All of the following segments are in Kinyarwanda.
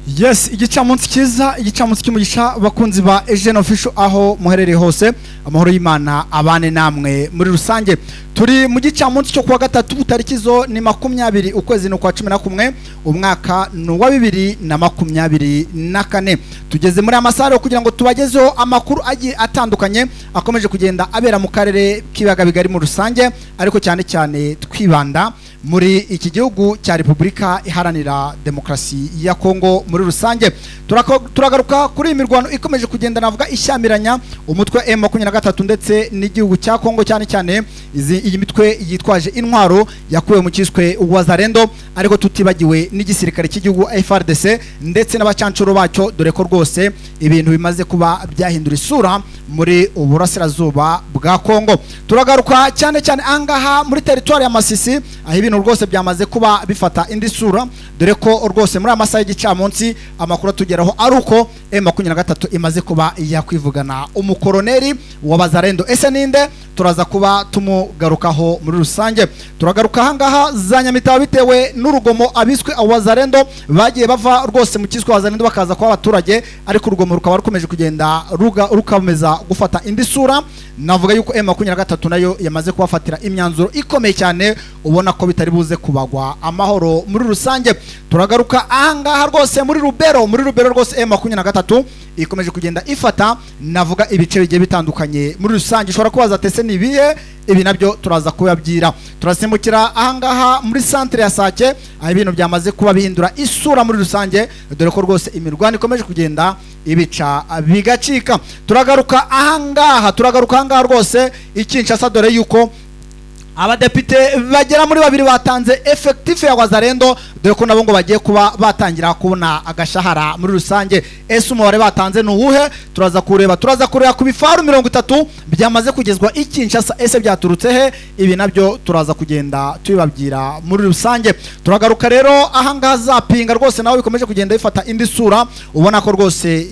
Yes, igicamunsi kiza, igicamunsi cy'umugisha bakunzi ba Eugene Official aho muherereye hose, amahoro y'Imana abane namwe muri rusange. Turi mu gicamunsi cyo kuwa gatatu tariki zo ni 20 ukwezi no kwa 11 umwaka no wa 2024. Tugeze muri amasaro kugira ngo tubagezeho amakuru agiye atandukanye akomeje kugenda abera mu karere kibaga bigari mu rusange, ariko cyane cyane twibanda muri iki gihugu cya Repubulika Iharanira Demokarasi ya Kongo muri rusange. Turagaruka kuri imirwano ikomeje kugenda navuga ishyamiranya umutwe M23 ndetse n'igihugu cya Kongo, cyane cyane iyi mitwe yitwaje intwaro yakuwe mu kiswe Wazalendo, ariko tutibagiwe n'igisirikare cy'igihugu FARDC ndetse n'abacancuro bacyo, dore ko rwose ibintu bimaze kuba byahindura isura muri uburasirazuba bwa Kongo. Turagaruka cyane cyane angaha muri territoire ya Masisi, aho ibintu rwose byamaze kuba bifata indi sura, dore ko rwose muri amasaha y'igicamunsi amakuru tugeraho ari uko M23 imaze kuba yakwivugana umukoroneri w'Abazalendo. Ese ninde? Turaza kuba tumugarukaho muri rusange. Turagaruka hangaha za Nyamitaba bitewe n'urugomo abiswe Abazalendo bagiye bava rwose mu kiswe Abazalendo bakaza kwa abaturage, ariko urugomo rukaba rukomeje kugenda rukameza gufata indi sura. Navuga yuko M23 nayo yamaze kubafatira imyanzuro ikomeye cyane, ubona ko bitari buze kubagwa amahoro muri rusange. Turagaruka ahangaha rwose muri Rubero rwose M23 ikomeje kugenda ifata navuga ibice bigiye bitandukanye muri rusange. Ushobora kubaza tese nibiye ibi nabyo turaza kubabyira. Turasimukira ahangaha muri centre ya Sake, aho ibintu byamaze kuba bihindura isura muri rusange, dore ko rwose imirwano ikomeje kugenda ibica bigacika. Turagaruka ahangaha rwose Kinshasa, dore yuko abadepite bagera muri 2 batanze effectif ya Wazalendo, dore ko nabo ngo bagiye kuba batangira kubona agashahara muri rusange. Ese umubare batanze nuwuhe? Turaza kureba ku bifaru 30 byamaze kugezwa Kinshasa. Ese byaturutse he? Ibi nabyo turaza kugenda tubibabwira muri rusange. Turagaruka rero ahangaha zapinga rwose nawe bikomeje kugenda bifata indi sura, ubona ko rwose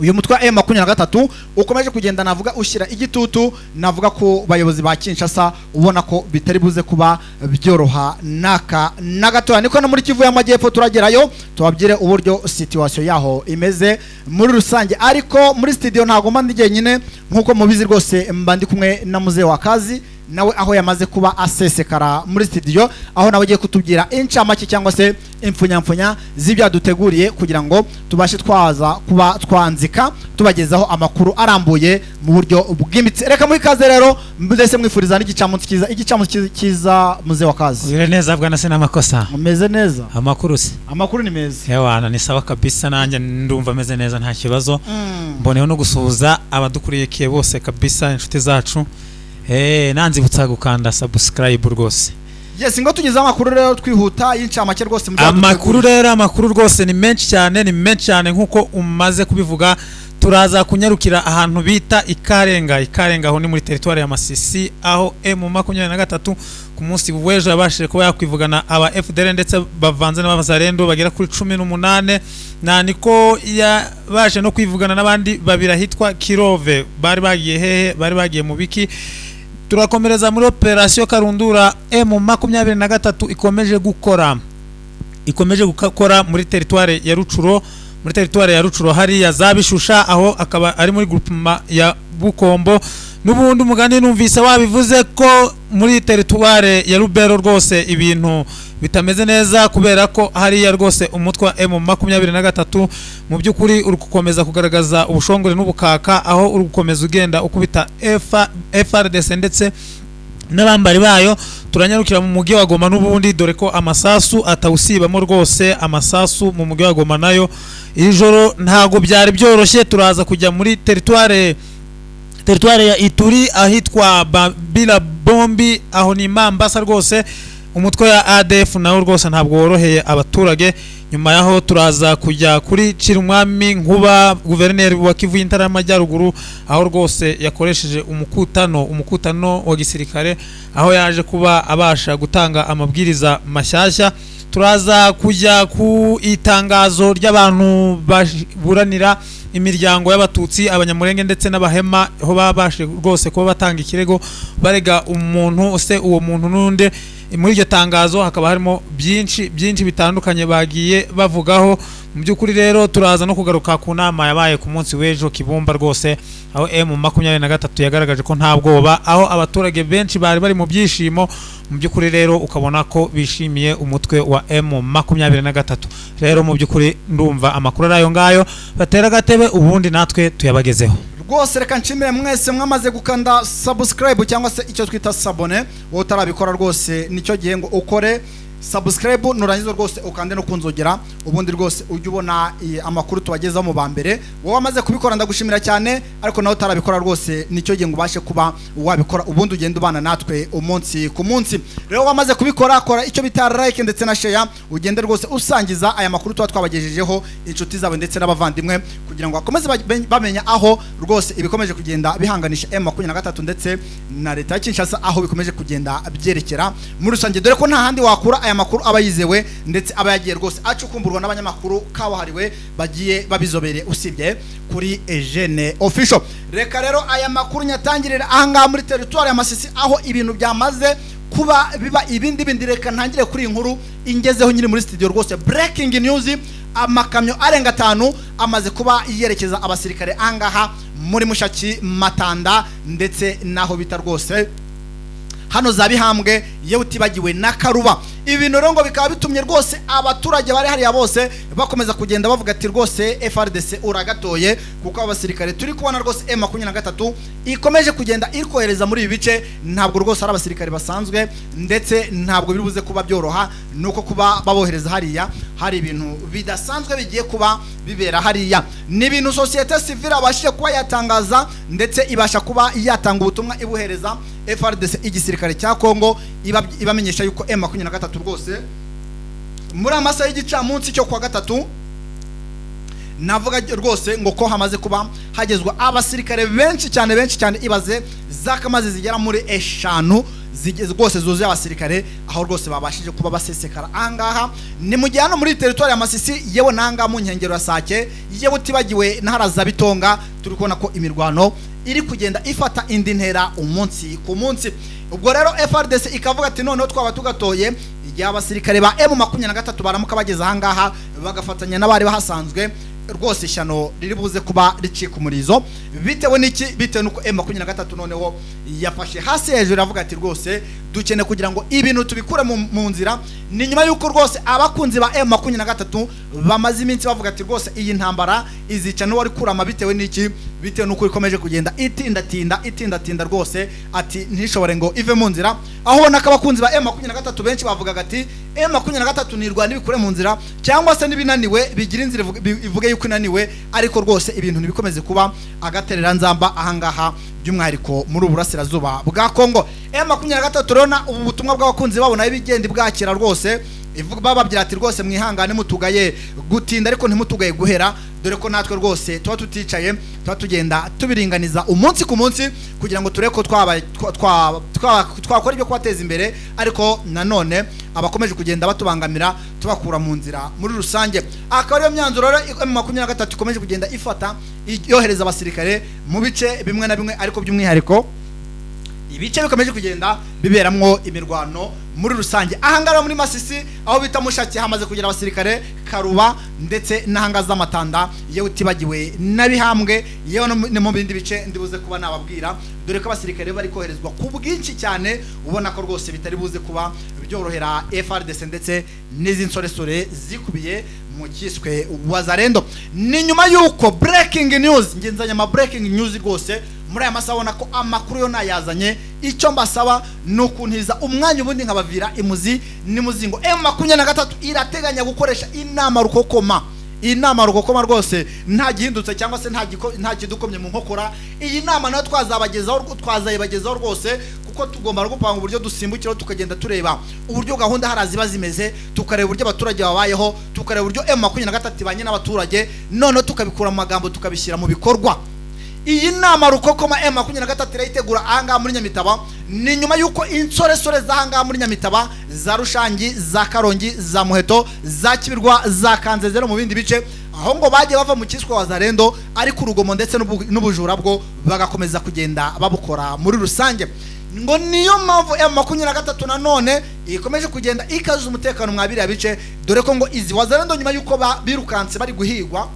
uyu mutwe wa M23 ukomeje kugenda navuga ushyira igitutu navuga ko bayobozi ba Kinshasa, ubona ko bitari buze kuba byoroha naka nagato. Niko no muri Kivu y'Amajyepfo turagerayo tubabwire uburyo situation yaho imeze muri rusange, ariko muri studio ntago mba ndi nyine nkuko mubizi rwose, mba ndi kumwe na Muzee wa Kazi nawe aho yamaze kuba asesekara muri studio, aho nawe agiye kutubwira incamake cyangwa se impfunyamfunya z'ibyaduteguriye kugira ngo tubashe kuba twanzika tubagezaho amakuru arambuye mu buryo bw'imitsi. Reka muri kaze rero mbese mwifuriza igicamunsi kiza Muzee wa Kazi. Ure neza bwana se namakosa. Umeze neza? Amakuru ni meza. Hewana ni sawa kabisa, nanjye ndumva meze neza nta kibazo. Mboneho no gusuhuza abadukuriye bose kabisa, inshuti zacu. Nanzibutsa gukanda subscribe rwose. Yes, ngo tugeze amakuru rero twihuta y'incamake rwose mu amakuru rwose ni menshi cyane nkuko umaze kubivuga. Turaza kunyarukira ahantu bita Ikarenga aho ni muri territoire ya Masisi, aho M23 ku munsi w'ejo yabashije kuba yakwivugana aba FDL ndetse bavanze n'Abazalendo bagera kuri 18, na niko yabashe no kwivugana n'abandi babira hitwa Kirove. Bari bagiye hehe? Bari bagiye mu biki? Turakomereza muri operation Karundura. M23 ikomeje gukora muri territoire ya Rucuro, hari ya Zabishusha, aho akaba ari muri groupement ya Bukombo. Nubundi umugani numvise wabivuze ko muri territoire ya Rubero rwose ibintu bitameze neza, kubera ko hari ya rwose umutwe wa M23 mu byukuri uri gukomeza kugaragaza ubushongore n'ubukaka, aho uri gukomeza ugenda ukubita FARDC ndetse n'abambari bayo. Turanyarukira mu mugi wa Goma n'ubundi, dore ko amasasu atawusibamo rwose, amasasu mu mugi wa Goma nayo ijoro ntago byari byoroshye. Turaza kujya muri territoire ya Ituri ahitwa Babila Bombi, aho ni Mambasa rwose umutwe ya ADF nawo rwose ntabwo woroheye abaturage. Nyuma yaho turaza kujya kuri Chirumwami Nkuba, guverineri wa Kivu y'Intara y'Amajyaruguru, aho rwose yakoresheje umukutano wa gisirikare, aho yaje kuba abasha gutanga amabwiriza mashyashya. Turaza kujya ku itangazo ry'abantu baburanira imiryango y'abatutsi, abanyamurenge ndetse n'abahema, aho babashe rwose kuba batanga ikirego barega umuntu uwo muntu n'undi muri iryo tangazo hakaba harimo byinshi bitandukanye bagiye bavugaho. Mu by'ukuri rero turaza no kugaruka ku nama yabaye ku munsi w'ejo Kibumba rwose, aho M23 yagaragaje ko nta bwoba, aho abaturage benshi bari bari mu byishimo. Mu by'ukuri rero ukabona ko bishimiye umutwe wa M23. Rero mu by'ukuri ndumva amakuru arayo ngayo, batera agatebe ubundi natwe tuyabagezeho. Rwose reka nshimire mwese mwamaze gukanda subscribe cyangwa se icyo twita sabone. Wowe utarabikora rwose nicyo gihe ngo ukore subscribe, nurangiza rwose ukande no kunzogera, ubundi rwose ujye ubona amakuru tubagezaho mu bambere. Wowe wamaze kubikora ndagushimira cyane, ariko nawe utarabikora rwose nicyo gihe ngo ubashe kuba wabikora, ubundi ugenda ubana natwe umunsi ku munsi. Rero wamaze kubikora, kora icyo bita like ndetse na share, ugende rwose usangiza aya makuru tuba twabagejejeho inshuti zawe ndetse n'abavandimwe, kugira ngo bakomeze bamenya aho rwose ibikomeje kugenda bihanganisha M23 ndetse na leta ya Kinshasa, aho bikomeje kugenda byerekera muri rusange, dore ko nta handi wakura aya makuru aba yizewe ndetse aba yagiye rwose acukumburwa n'abanyamakuru kabuhariwe bagiye babizobere usibye kuri Eugene Official. Reka rero aya makuru nyatangirira ahangaha muri territoire ya Masisi, aho ibintu byamaze kuba biba ibindi. Reka ntangire kuri inkuru ingezeho nyiri muri studio rwose, breaking news. Amakamyo arenga 5 amaze kuba yerekeza abasirikare ahangaha muri Mushaki, Matanda ndetse naho bita rwose hano za Bihambwe, yewe utibagiwe na Karuba. Ibintu rero ngo bikaba bitumye rwose abaturage bari hariya bose bakomeza kugenda bavuga ati rwose FRDC uragatoye, kuko abasirikare turi kubona rwose M23 ikomeje kugenda ikohereza muri ibi bice ntabwo rwose ari abasirikare basanzwe, ndetse ntabwo biribuze kuba byoroha, nuko kuba babohereza hariya hari ibintu bidasanzwe bigiye kuba bibera hariya. Ni ibintu societe civile abashije kuba yatangaza ndetse ibasha kuba yatanga ubutumwa ibuhereza FRDC igisirikare cya Kongo, ibamenyesha yuko M23 rwose muri amasaha y'igicamunsi cyo kwa gatatu navuga rwose ngo ko hamaze kuba hagezwa abasirikare benshi cyane, ibaze zakamaze zigera muri 5 zigeze rwose zuzuye abasirikare, aho rwose babashije kuba basesekara ahangaha. Ni mu gihe hano muri territoire ya Masisi, yewe nanga mu nkengero ya Sake, yewe utibagiwe n'aharaza Bitonga, turi kubona ko imirwano iri kugenda ifata indi ntera umunsi ku munsi. Ubwo rero FRDC ikavuga ati noneho twaba tugatoye igihe abasirikare ba M23 baramuka bageze ahangaha bagafatanya n'abari bahasanzwe, rwose ishyano riri buze kuba ricika umurizo. Bitewe n'iki? Bitewe nuko M23 noneho yafashe hasi hejuru avuga ati rwose dukene kugira ngo ibintu tubikure mu nzira. Ni nyuma yuko rwose abakunzi ba M23 bamaze iminsi bavuga ati rwose iyi ntambara izica n'uwari kurama. Bitewe n'iki? Bitewe nuko ikomeje kugenda itindatinda rwose ati ntishobore ngo ive mu nzira, aho nakabakunzi ba M23 benshi bavugaga ati M23 nirwana ibikure mu nzira, cyangwa se nibinaniwe bigira inzira ivuge yuko inaniwe, ariko rwose ibintu nibikomeze kuba agaterera nzamba ahangaha by'umwihariko muri uburasirazuba bwa Kongo. M23 rona ubu butumwa bw'abakunzi babona ibigenda bwakira rwose, bababwira ati rwose mwihangane mutugaye gutinda ariko ntimutugaye guhera, dore ko natwe rwose tuba tuticaye, tuba tugenda tubiringaniza umunsi ku munsi kugira ngo tureko twakora ibyo kubateza imbere, ariko nanone abakomeje kugenda batubangamira tubakura mu nzira muri rusange. Akaba ariyo myanzuro rero M23 ikomeje kugenda ifata yohereza abasirikare mu bice bimwe na bimwe, ariko by'umwihariko ibice bikomeje kugenda biberamwo imirwano muri rusange. Ahangara muri Masisi aho bita Mushaki hamaze kugira abasirikare Karuba ndetse n'ahangaza Matanda, yewe utibagiwe na Bihambwe, yewe no mu bindi bice ndibuze kuba nababwira, dore ko abasirikare bari koherezwa ku bwinshi cyane, ubona ko rwose bitari buze kuba byorohera FRDC ndetse n'izi nsoresore zikubiye mu kiswe Wazalendo. Ni nyuma yuko breaking news, ngenzanya ama breaking news rwose muri aya masaha, ubona ko amakuru yo nayazanye. Icyo mbasaba nukuntiza umwanya ubundi nkabavira imuzi n'imuzingo. M23 irateganya gukoresha inama rukokoma rwose nta gihindutse cyangwa se nta kidukomye mu nkokora. Iyi nama nayo twazayibagezaho rwose, kuko tugomba gupanga uburyo dusimbukira tukagenda tureba uburyo gahunda haraziba zimeze, tukareba uburyo abaturage babayeho, tukareba uburyo M23 ibanye n'abaturage, none tukabikura mu magambo tukabishyira mu bikorwa. Iyi nama rukokoma M23 irayitegura ahangaha muri Nyamitaba. Ni nyuma yuko insoresore z'ahangaha muri Nyamitaba, za Rushangi, za Karongi, za Muheto, za Kibirwa, za Kanzezero mu bindi bice, aho ngo bagiye bava mu kiswe Wazalendo, ariko urugomo ndetse n'ubujura bwo bagakomeza kugenda babukora muri rusange. ngo niyo mpamvu M23 nanone ikomeje kugenda ikaza umutekano mwabiriya bice, dore ko ngo izi wazalendo nyuma yuko birukanse bari guhigwa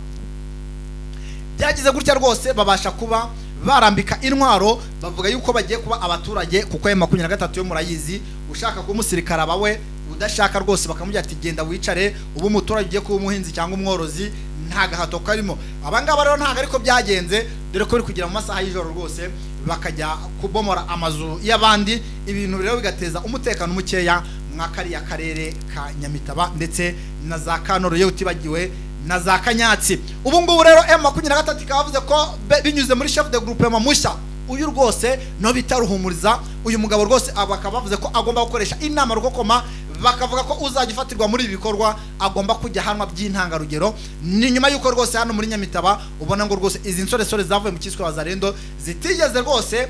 byagize gutya rwose babasha kuba barambika intwaro, bavuga yuko bagiye kuba abaturage, kuko M23 yo murayizi, ushaka kumusirikara bawe udashaka rwose bakamujya ati genda wicare ubu umuturage ugiye kuba umuhinzi cyangwa umworozi, nta gahato karimo. Abangaba rero ntago ariko byagenze, dore ko biri kugira mu masaha y'ijoro rwose bakajya kubomora amazu y'abandi, ibintu rero bigateza umutekano mukeya mwakariya karere ka Nyamitaba ndetse na za Kanoro yewe utibagiwe na za Kanyatsi. Ubu ngubu rero M23 ikavuze ko binyuze muri chef de groupement mushya uyu rwose no bitaruhumuriza, uyu mugabo rwose bakaba bavuze ko agomba gukoresha inama rukokoma, bakavuga ko uzajya ufatirwa muri ibi bikorwa agomba kujya hanwa by'intangarugero. Ni nyuma yuko rwose hano muri Nyamitaba ubona ngo rwose izi nsoresore zavuye mu cyiswe wazalendo zitigeze rwose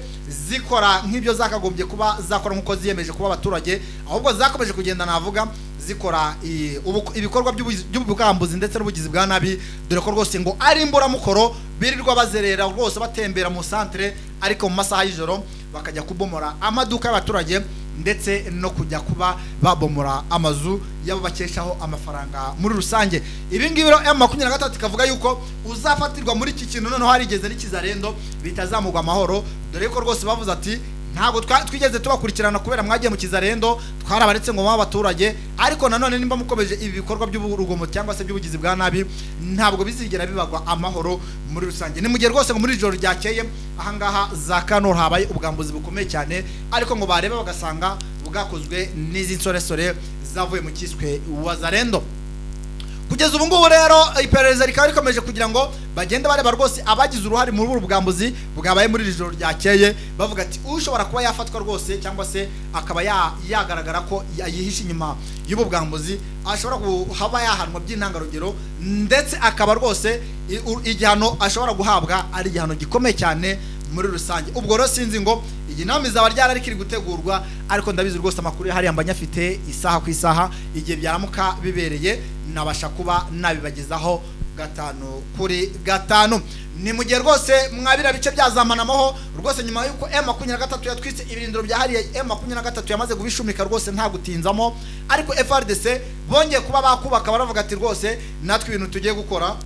zikora nk'ibyo zakagombye kuba zakora nkuko ziyemeje kuba abaturage, ahubwo zakomeje kugenda navuga zikora ibikorwa by'ubugambuzi ndetse n'ubugizi bwa nabi, dore ko rwose ngo ari imburamukoro birirwa bazerera rwose batembera mu centre, ariko mu masaha y'ijoro bakajya kubomora amaduka y'abaturage ndetse no kujya kuba babomora amazu yabo bakeshaho amafaranga muri rusange. Ibi ngibi rero M23 ikavuga yuko uzafatirwa muri iki kintu noneho harigeze n'ikizarendo bitazamugwa amahoro, dore ko rwose bavuze ati ntabwo twigeze tubakurikirana kubera mwagiye mu kizarendo, twarabaretse ngo abaturage, ariko nanone nimba mukomeje ibi bikorwa by'urugomo cyangwa se by'ubugizi bwa nabi ntabwo bizigera bibagwa amahoro muri rusange. Ni mu gihe rwose ngo muri ijoro ryakeye ahangaha za Kanoro habaye ubwambuzi bukomeye cyane, ariko ngo bareba bagasanga bwakozwe n'izi nsoresore zavuye mu cyiswe wazalendo. Kugeza ubu ngubu rero iperereza rikaba rikomeje kugira ngo bagende bareba rwose abagize uruhare muri ubu bwambuzi bwabaye muri iri joro ryakeye, bavuga ati ushobora kuba yafatwa rwose cyangwa se akaba yagaragara ko yihishe inyuma y'ubu bwambuzi ashobora kuhaba yahanwa by'intangarugero, ndetse akaba rwose igihano ashobora guhabwa ari igihano gikomeye cyane muri rusange. Ubwo rero sinzi ngo iyi nama izaba ryari kiri gutegurwa, ariko ndabizi rwose amakuru yahari yambanya afite isaha ku isaha, igihe byaramuka bibereye nabasha kuba nabibagezaho 5/5. Ni mu gihe rwose mwabira bice byazamanamaho rwose nyuma yuko M23 yatwitse ibirindiro byahariye M23 yamaze kubishumika rwose nta gutinzamo, ariko FRDC bongeye kuba bakubaka baravuga ati rwose natwe ibintu tugiye gukora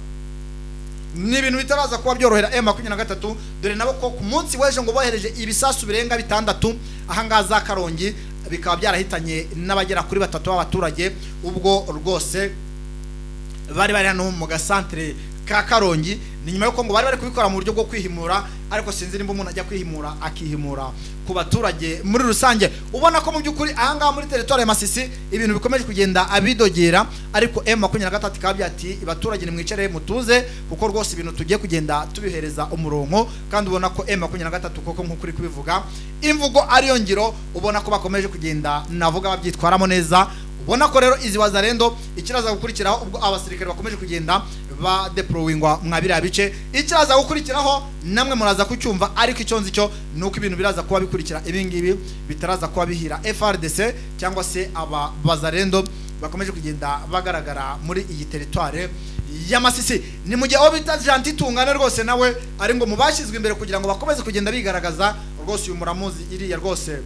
ni ibintu bitaraza kuba byorohera M23, dore nabo ko ku munsi w'ejo ngo bohereje ibisasu birenga 6 ahangaha za Karongi, bikaba byarahitanye n'abagera kuri 3 b'abaturage. Ubwo rwose bari hano mu gasantere ka Karongi, ni nyuma yuko ngo bari kubikora mu buryo bwo kwihimura, ariko sinzi nimba umuntu ajya kwihimura akihimura ku baturage muri rusange. Ubona ko mu by'ukuri ahangaha muri territoire ya Masisi ibintu bikomeje kugenda abidogera, ariko M23 ikabya ati abaturage nimwicare mutuze, kuko rwose ibintu tugiye kugenda tubihereza umurongo, kandi ubona ko M23 koko nk'ukuri kubivuga imvugo ariyo ngiro, ubona ko bakomeje kugenda navuga babyitwaramo neza. Ubona ko rero izi wazalendo ikiraza gukurikiraho ubwo abasirikare bakomeje kugenda ba deployingwa mwabira bice, ikiraza gukurikiraho namwe muraza kucyumva, ariko icyo nzi cyo nuko ibintu biraza kuba bikurikira ibingibi bitaraza kuba bihira FRDC cyangwa se aba wazalendo bakomeje kugenda bagaragara muri iyi territoire ya Masisi. Ni mu gihe aho bita Gentil Tungane rwose nawe ari ngo mubashizwe imbere kugira ngo bakomeze kugenda bigaragaza rwose. Uyu muramuzi iriya rwose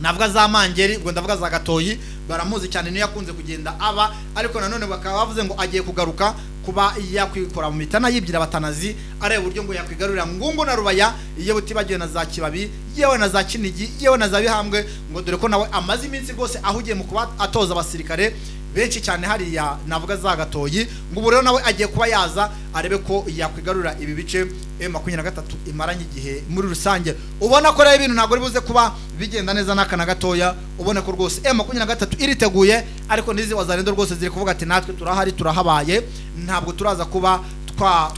navuga za Mangeri, ubwo ndavuga za Gatoyi, baramuzi cyane niyo yakunze kugenda aba, ariko nanone bakaba bavuze ngo agiye kugaruka kuba yakwikora mu mitana yibyira batanazi, areba uburyo ngo yakwigarurira Ngungu na Rubaya, yewe utibagiwe na za Kibabi, yewe na za Kinigi, yewe na za Bihambwe, ngo dore ko nawe amaze iminsi rwose ahugiye mu kuba atoza abasirikare benshi cyane hariya navuga za Gatoyi, ngo ubu rero nawe agiye kuba yaza arebe ko yakwigarurira ibi bice M23 imaranye igihe muri rusange. Ubona ko rero ibintu ntabwo ribuze kuba bigenda neza n'akana gatoya, ubona ko rwose M23 iriteguye, ariko nizi wazalendo rwose ziri kuvuga ati natwe turahari turahabaye, ntabwo turaza kuba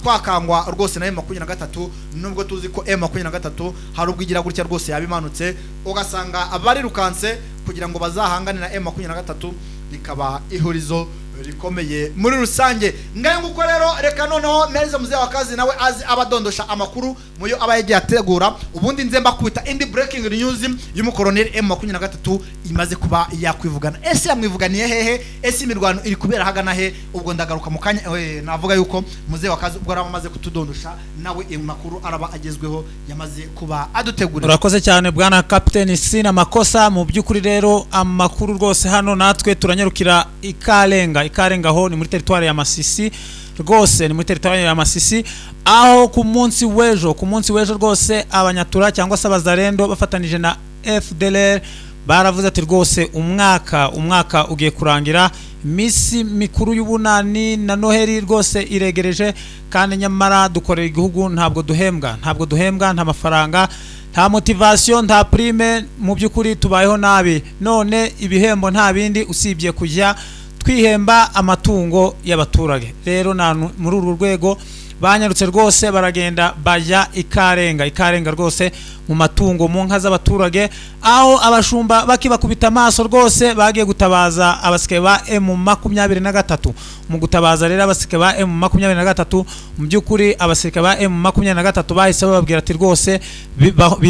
twakangwa rwose na M23, nubwo tuzi ko M23 hari ubwo igira gutya rwose yabimanutse ugasanga abari rukanse kugira ngo bazahangane na M23 bikaba ihurizo rikomeye muri rusange. Ngaye nguko rero reka noneho meze muzee wa kazi nawe azi abadondosha amakuru muyo aba yagiye ategura, ubundi nze mbakubita indi breaking news y'umukoloneli M23 imaze kuba yakwivugana. Ese yamwivuganiye hehe? Ese imirwano iri kubera hagana he? Ubwo ndagaruka mukanya navuga yuko muzee wa kazi ubwo aramaze kutudondosha nawe amakuru araba agezweho yamaze kuba adutegurira. Urakoze cyane bwana Captain Sina Makosa. Mu byukuri rero amakuru rwose hano natwe turanyarukira Ikarenga ho ni muri territoire ya Masisi, rwose ni muri territoire ya Masisi, aho ku munsi w'ejo rwose abanyatura cyangwa se abazarendo bafatanije na FDLR baravuze ati rwose umwaka ugiye kurangira, misi mikuru y'ubunani na Noheli rwose iregereje, kandi nyamara dukorera igihugu ntabwo duhembwa nta mafaranga, nta motivation, nta prime, mu byukuri tubayeho nabi. None ibihembo nta bindi usibye kujya twihemba amatungo y'abaturage. Rero muri uru rwego banyarutse rwose baragenda bajya Ikarenga rwose mu matungo, mu nka z'abaturage, aho abashumba bakibakubita amaso rwose bagiye gutabaza abasike ba M23. Mu gutabaza rero abasike ba M23, mu byukuri abasike ba M23 bahise bababwira ati rwose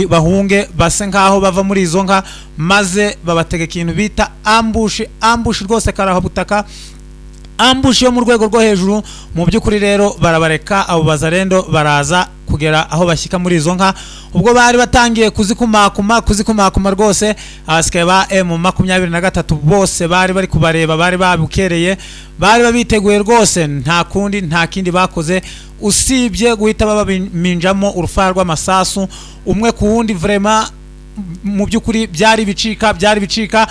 bahunge base nkaho bava muri izo nka, maze babatega ikintu bita ambush rwose karahabutaka, ambush yo mu rwego rwo hejuru. Mu byukuri rero barabareka abo bazarendo baraza kugera aho bashyika muri izo nka, ubwo bari batangiye kuzikumakuma rwose. Abasike ba M23 bose bari bari kubareba, bari babukereye, bari babiteguye rwose, nta kindi bakoze usibye guhita babaminjamo urufa rw'amasasu umwe ku wundi. Vraiment mu byukuri byari bicika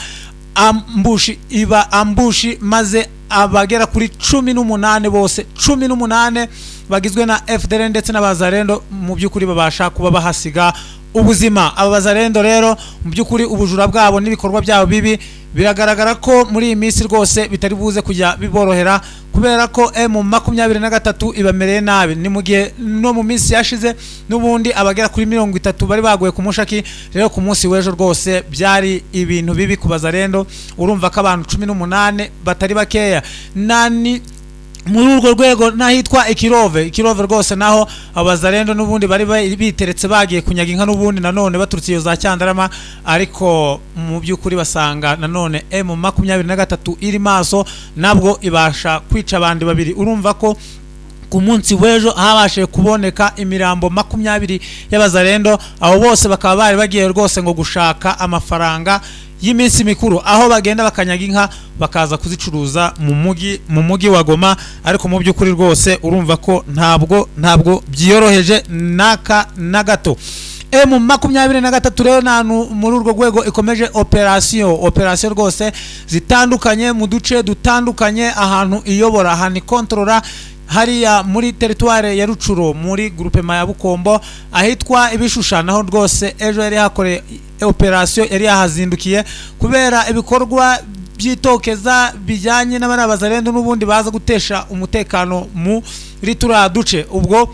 ambushi maze abagera kuri 18 bose 18 bagizwe na FDL ndetse n'abazarendo mu byukuri babasha kuba bahasiga ubuzima. Aba bazarendo rero mu byukuri ubujura bwabo n'ibikorwa byabo bibi biragaragara ko muri iyi minsi rwose bitari buze kujya biborohera, kubera ko M23 ibamereye nabi. Ni mu gihe no mu minsi yashize n'ubundi abagera kuri 30 bari baguye ku mushaki. Rero ku munsi w'ejo rwose byari ibintu bibi ku bazarendo, urumva ko abantu 18 batari bakeya. Nani muri urwo rwego nahitwa Ikirove rwose naho abazarendo n'ubundi bari biteretse bagiye kunyaga inka n'ubundi nanone baturutse iyo za Cyandarama, ariko mu byukuri basanga nanone M23 iri maso nabwo ibasha kwica abandi babiri. Urumva ko ku munsi w'ejo habashe kuboneka imirambo 20 y'abazarendo, abo bose bakaba bari bagiye rwose ngo gushaka amafaranga y'iminsi mikuru, aho bagenda bakanyaga inka bakaza kuzicuruza mu mugi wa Goma. Ariko mu byukuri rwose urumva ko ntabwo byiyoroheje na gato. M23 rero nanu muri urwo rwego ikomeje operation rwose zitandukanye mu duce dutandukanye, ahantu iyobora, ahantu kontrola hariya muri territoire ya Rucuro muri groupement ya Bukombo ahitwa Ibishusha, naho rwose ejo yari hakore operation yari yahazindukiye kubera ibikorwa byitokeza bijyanye n'abazarendo n'ubundi baza gutesha umutekano mu ritura duce. Ubwo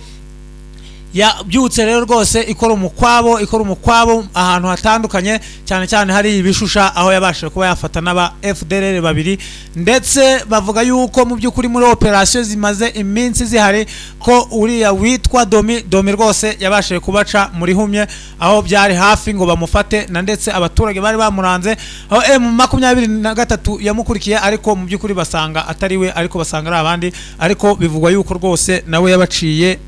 yabyutse rero rwose ikora umukwabo ahantu hatandukanye, cyane hari Ibishusha, aho yabashije kuba yafata n'aba FDLR babiri, ndetse bavuga yuko mu byukuri muri operation zimaze iminsi zihari ko uriya witwa Domi rwose yabashije kubaca muri humye, aho byari hafi ngo bamufate, na ndetse abaturage bari bamuranze, aho M23 yamukurikiye, ariko mu byukuri basanga atari we, ariko basanga ari abandi, ariko bivugwa yuko rwose nawe yabaciye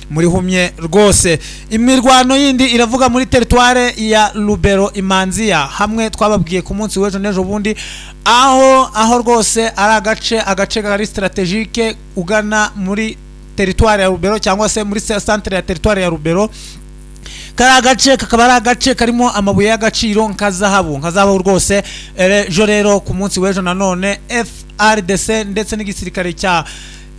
muri humye rwose. Imirwano yindi iravuga muri territoire ya Lubero Imanzia, hamwe twababwiye ku munsi w'ejo n'ejo bundi, aho rwose ari agace kari strategique ugana muri territoire ya Lubero, cyangwa se muri centre ya territoire ya Lubero. Kakaba ari agace karimo amabuye y'agaciro nkazahabu rwose. Ejo rero ku munsi w'ejo nanone FRDC ndetse n'igisirikare cya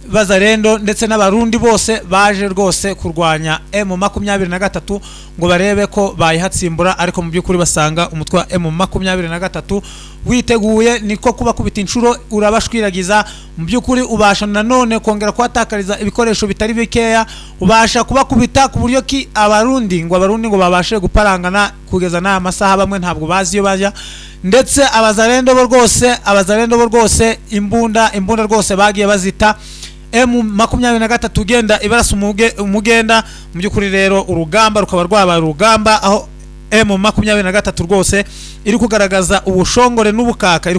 bazarendo ndetse n'abarundi bose baje rwose kurwanya M23 ngo barebe ko bayihatsimbura, ariko mu byukuri basanga umutwe wa M23 witeguye niko kuba kubita inshuro urabashwiragiza. Mu byukuri ubasha nanone kongera kwatakariza ibikoresho bitari bikeya, ubasha kuba kubita ku buryo ki abarundi ngo babashe guparangana kugeza na amasaha, bamwe ntabwo bazi iyo bajya, ndetse abazarendo bo rwose imbunda rwose bagiye bazita M23 ugenda ibarasa umugenda. Mu by'ukuri rero urugamba rukaba rwabaye urugamba aho M23 rwose iri kugaragaza ubushongore n'ubukaka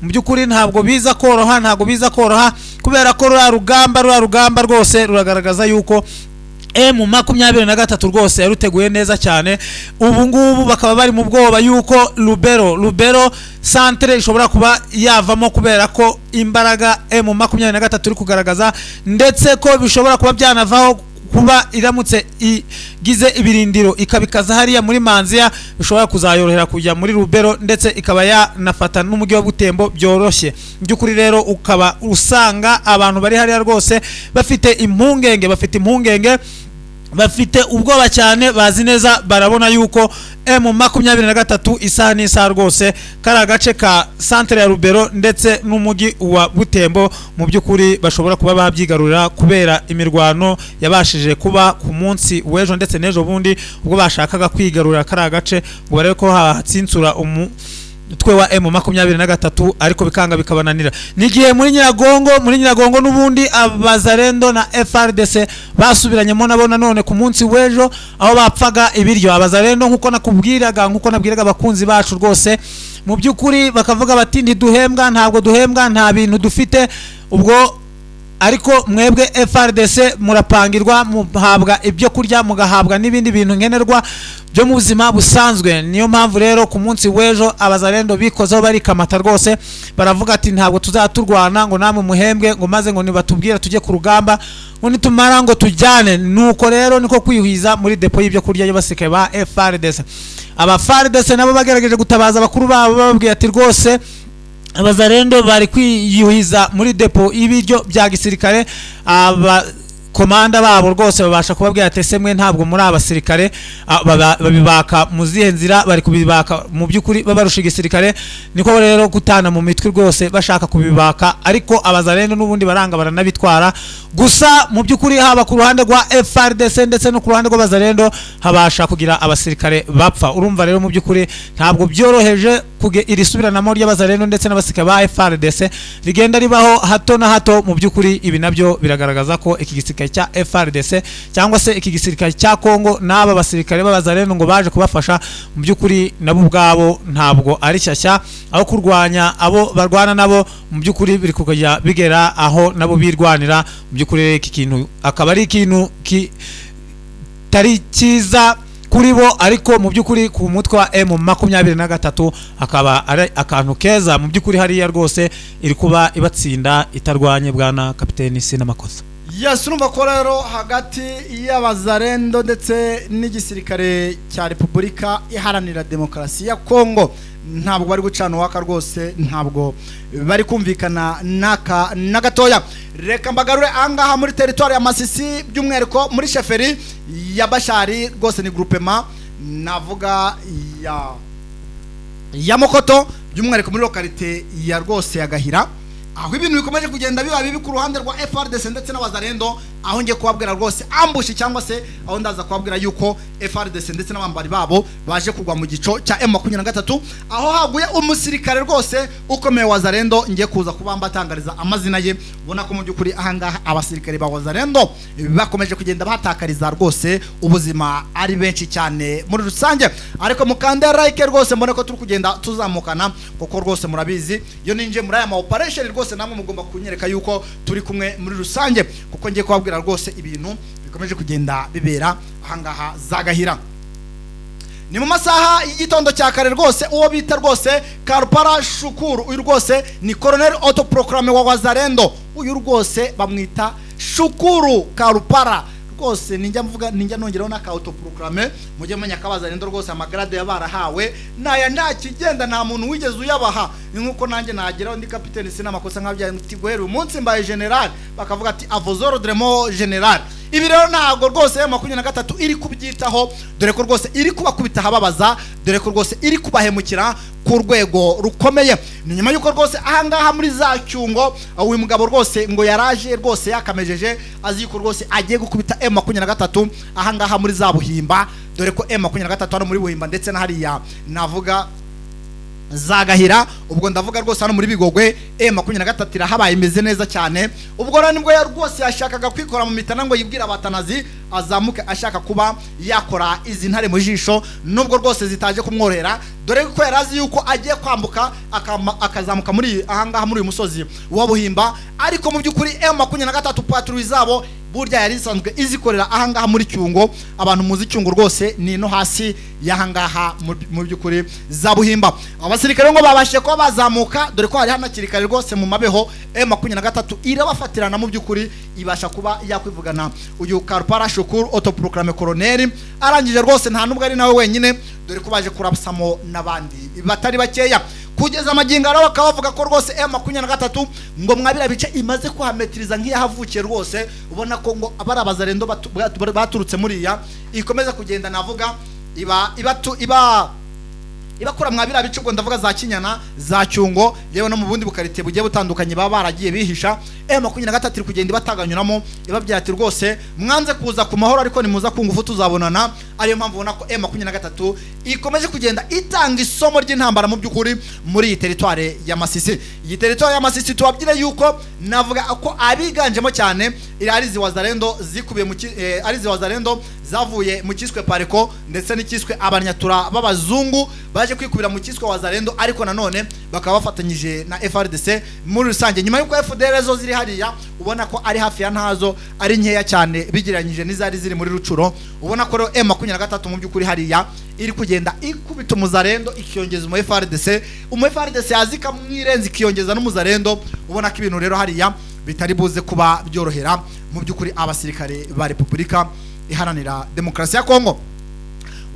mu by'ukuri ntabwo biza koroha kubera ko rugamba rwose ruragaragaza yuko M23 rwose yaruteguye neza cyane. Ubu ngubu bakaba bari mu bwoba yuko Lubero centre ishobora kuba yavamo kubera ko imbaraga M23 iri kugaragaza, ndetse ko bishobora kuba byanavaho kuba iramutse igize ibirindiro ikabikaza hariya muri Manzia, bishobora kuzayorohera kujya muri Lubero ndetse ikaba yanafata n'umujyi wa Butembo byoroshye. By'ukuri rero ukaba usanga abantu bari hariya rwose bafite impungenge, bafite ubwoba cyane, bazi neza barabona yuko M23 isaha n'isaha rwose kari agace ka centre ya Lubero ndetse n'umujyi wa Butembo mu by'ukuri bashobora kuba babyigarurira kubera imirwano yabashije kuba ku munsi w'ejo ndetse n'ejo bundi ubwo bashakaga kwigarurira kari agace ngo barebe ko hatsinsura twe wa M23 ariko bikanga bikabananira. Nigiye muri Nyiragongo n'ubundi abazarendo na FRDC basubiranyemo nabo nanone ku munsi w'ejo aho bapfaga ibiryo. Abazarendo nkuko nabwiraga abakunzi bacu rwose mu by'ukuri bakavuga bati ntabwo duhembwa nta bintu dufite, ubwo ariko mwebwe FRDC murapangirwa, muhabwa ibyo kurya, mugahabwa n'ibindi bintu nkenerwa byo mu buzima busanzwe. Niyo mpamvu rero ku munsi w'ejo abazarendo bikozeho barikamata rwose, baravuga ati ntabwo tuzaturwana ngo namwe muhembwe, ngo maze ngo nibatubwira tujye ku rugamba, ngo nitumara ngo tujyane. Nuko rero niko kwiyuhiza muri depo y'ibyo kurya y'abasirikare ba FRDC. Aba FRDC nabo bagerageje gutabaza abakuru babo bababwiye ati rwose abazarendo bari kwiyuhiza muri depo y'ibiryo bya gisirikare. Komanda babo rwose babasha kubabwira ati semwe ntabwo muri abasirikare, babibaka mu zihe nzira, bari kubibaka mu by'ukuri babarusha igisirikare. Niko rero gutana mu mitwe rwose bashaka kubibaka, ariko abazarendo n'ubundi baranga baranabitwara. Gusa mu by'ukuri haba ku ruhande rwa FRDC ndetse no ku ruhande rw'abazarendo habasha kugira abasirikare bapfa. Urumva rero mu by'ukuri ntabwo byoroheje iri subiranamo ry'abazarendo ndetse n'abasirikare ba FRDC rigenda ribaho hato na hato. Mu by'ukuri ibi nabyo biragaragaza ko iki gisirikare cya FRDC cyangwa se iki gisirikare cya Kongo n'aba basirikare b'abazarendo ngo baje kubafasha, mu by'ukuri nabo ubwabo ntabwo ari shyashya, aho kurwanya abo barwana nabo mu by'ukuri biri kujya bigera aho nabo birwanira. Mu by'ukuri iki kintu akaba ari ikintu kitari cyiza kuri bo, ariko mu by'ukuri ku mutwe wa M23 akaba ari akantu keza. Mu by'ukuri hariya rwose iri kuba ibatsinda itarwanye bwana kapiteni Sinamakosa. Urumva ko rero hagati y'abazarendo ndetse n'igisirikare cya Repubulika Iharanira Demokarasi ya Kongo ntabwo bari gucana uwaka rwose, ntabwo bari kumvikana na gatoya. Reka mbagarure angaha muri territoire ya Masisi, by'umwihariko muri sheferi ya Bashari rwose ni groupement navuga ya Mokoto, by'umwihariko muri localité ya rwose ya Gahira, aho ibintu bikomeje kugenda biba bibi ku ruhande rwa FRDC ndetse n'abazarendo. Aho ngiye kubabwira rwose ambushi cyangwa se aho ndaza kubabwira yuko FRDC ndetse n'abambari babo baje kugwa mu gico cya M23, aho haguye umusirikare rwose ukomeye wa Zarendo. Ngiye kuza kubamba atangariza amazina ye. Ubona ko mu by'ukuri ahangaha abasirikare ba Zarendo bakomeje kugenda batakariza rwose ubuzima ari benshi cyane muri rusange, ariko mukande like rwose mbone ko turi kugenda tuzamukana, kuko rwose murabizi iyo ninje muri aya ma operation rwose namwe mugomba kunyereka yuko turi kumwe muri rusange, kuko ngiye kubabwira rwose ibintu bikomeje kugenda bibera ahangaha za Gahira. Ni mu masaha y'igitondo cya kare rwose uwo bita rwose Karupara Shukuru, uyu rwose ni colonel autoproclamé wa Wazarendo. Uyu rwose bamwita Shukuru Karupara rwose, ninjya nongeraho na autoproclamé, mujye menya kabazarendo rwose amagrade yabarahawe naya nta kigenda, nta muntu wigeze uyabaha. Ni nkuko nanjye nageraho ndi kapiteni Sinamakosa nkabya guhera umunsi mbaye general, bakavuga ati avozoro dremo general. Ibi rero ntabwo rwose M23 iri kubyitaho, dore ko rwose iri kubakubita hababaza, dore ko rwose iri kubahemukira ku rwego rukomeye. Ni nyuma yuko rwose ahangaha muri za Cyungo uyu mugabo rwose ngo yaraje rwose yakamejeje azi yuko rwose agiye gukubita M23 ahangaha muri za Buhimba, dore ko M23 hano muri Buhimba ndetse na hariya navuga Zagahira, ubwo ndavuga rwose hano muri Bigogwe M23 irahabaye imeze neza cyane. Ubwo rero nibwo rwose yashakaga kwikora mu mitana ngo yibwira abatanazi azamuke ashaka kuba yakora izi ntare mu jisho, nubwo rwose zitaje kumworohera, dore ko yarazi yuko agiye kwambuka akazamuka muri ahangaha muri uyu musozi wa Buhimba. Ariko mu by'ukuri M23 patrouille zabo burya yari isanzwe izikorera ahangaha muri Cyungo. Abantu muzi Cyungo rwose ni no hasi yahangaha mu by'ukuri za Buhimba. Abasirikare ngo babashe ko bazamuka, dore ko hari hanakirikare rwose mu mabeho M23 irabafatirana mu by'ukuri ibasha kuba yakwivugana uyu Karpara Shukuru autoproclamé colonel. Arangije rwose nta nubwo ari nawe wenyine, dore ko baje kurabsamo nabandi batari bakeya. Kugeza amagingo rero bakaba bavuga ko rwose M23 ngo mwabira bice imaze kuhametiriza nk'iyahavukiye rwose, ubona ko ngo abari abazarendo baturutse muri ya ikomeza kugenda navuga ibakora mwabira bice, ubwo ndavuga za Kinyana, za Cyungo, yewe no mu bundi bukarite bugiye butandukanye baba baragiye bihisha. M23 iri kugenda ibataganyuramo ibabwira ati rwose mwanze kuza ku mahoro ariko nimuza ku ngufu tuzabonana. Ariyo mpamvu ubona ko M23 ikomeje kugenda itanga isomo ry'intambara mu by'ukuri muri iyi teritware ya Masisi. Iyi teritware ya Masisi tubabwire yuko navuga ko abiganjemo cyane arizi wazarendo zikubiye mu arizi wazarendo zavuye mu kiswe Pareko ndetse n'ikiswe abanyatura b'abazungu baje kwikubira mu kiswe wazarendo, ariko nanone bakaba bafatanyije na FRDC muri rusange. Nyuma yuko FDL zo ziri hariya ubona ko ari hafi ya ntazo ari nkeya cyane bigiranyije n'izari ziri muri Rucuro, ubona ko M23 mu by'ukuri hariya iri kugenda ikubita umuzarendo ikiyongeza mu FRDC, FRDC yazika mwirenzi ikiyongeza n'umuzarendo. Ubona ko ibintu rero hariya bitari buze kuba byorohera mu by'ukuri abasirikare ba Repubulika Iharanira Demokarasi ya Kongo.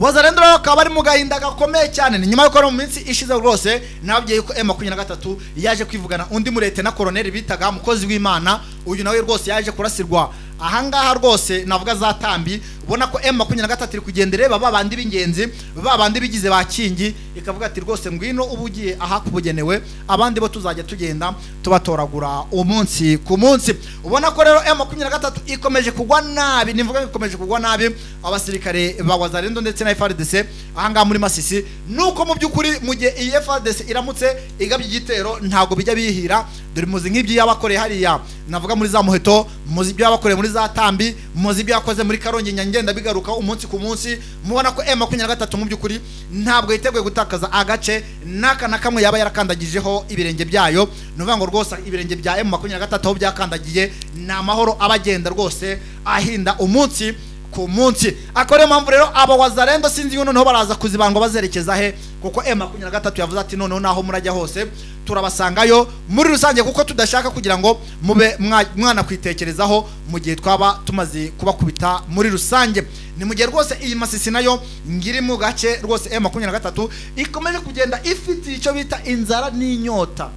Wazarendo bakaba bari mu gahinda gakomeye cyane. Ni nyuma yuko mu minsi ishize rwose nababwiye yuko M23 yaje kwivugana undi murete na colonel bitaga Mukozi w'Imana. Uyu nawe rwose yaje kurasirwa ahangaha rwose navuga za Tambi. Ubona ko M23 iri kugenda ireba babandi b'ingenzi, babandi bigize bakingi, ikavuga ati rwose ngwino ubugiye aha kubugenewe, abandi bo tuzajya tugenda tubatoragura umunsi ku munsi. Ubona ko rero M23 ikomeje kugwa nabi, nivuga ikomeje kugwa nabi abasirikare ba Wazarendo ndetse na FRDC ahangaha muri Masisi. Nuko mu by'ukuri mu gihe iyi FRDC iramutse igabye igitero ntago bijya bihira, dore muzi nk'ibyo yabakoreye hariya navuga muri za Muheto, muzi ibyo yabakoreye muri za Tambi, muzi ibyo yakoze muri Karongi Nyangenda bigaruka umunsi ku munsi. Mubona ko M23 mu by'ukuri ntabwo yiteguye gutakaza agace naka na kamwe yaba yarakandagijeho ibirenge byayo. Nuvuga ngo rwose ibirenge bya M23 aho byakandagiye na amahoro abagenda rwose ahinda umunsi ku munsi. Akore mpamvu rero aba Wazarendo sinzi yuno noneho baraza kuzibanga bazerekeza he, kuko M23 yavuze ati noneho naho murajya hose turabasangayo muri rusange, kuko tudashaka kugira ngo mube mwana kwitekerezaho mu gihe twaba tumaze kubakubita muri rusange. Ni mu gihe rwose iyi Masisi nayo ngiri mu gace rwose M23 ikomeje kugenda ifite icyo bita inzara n'inyota.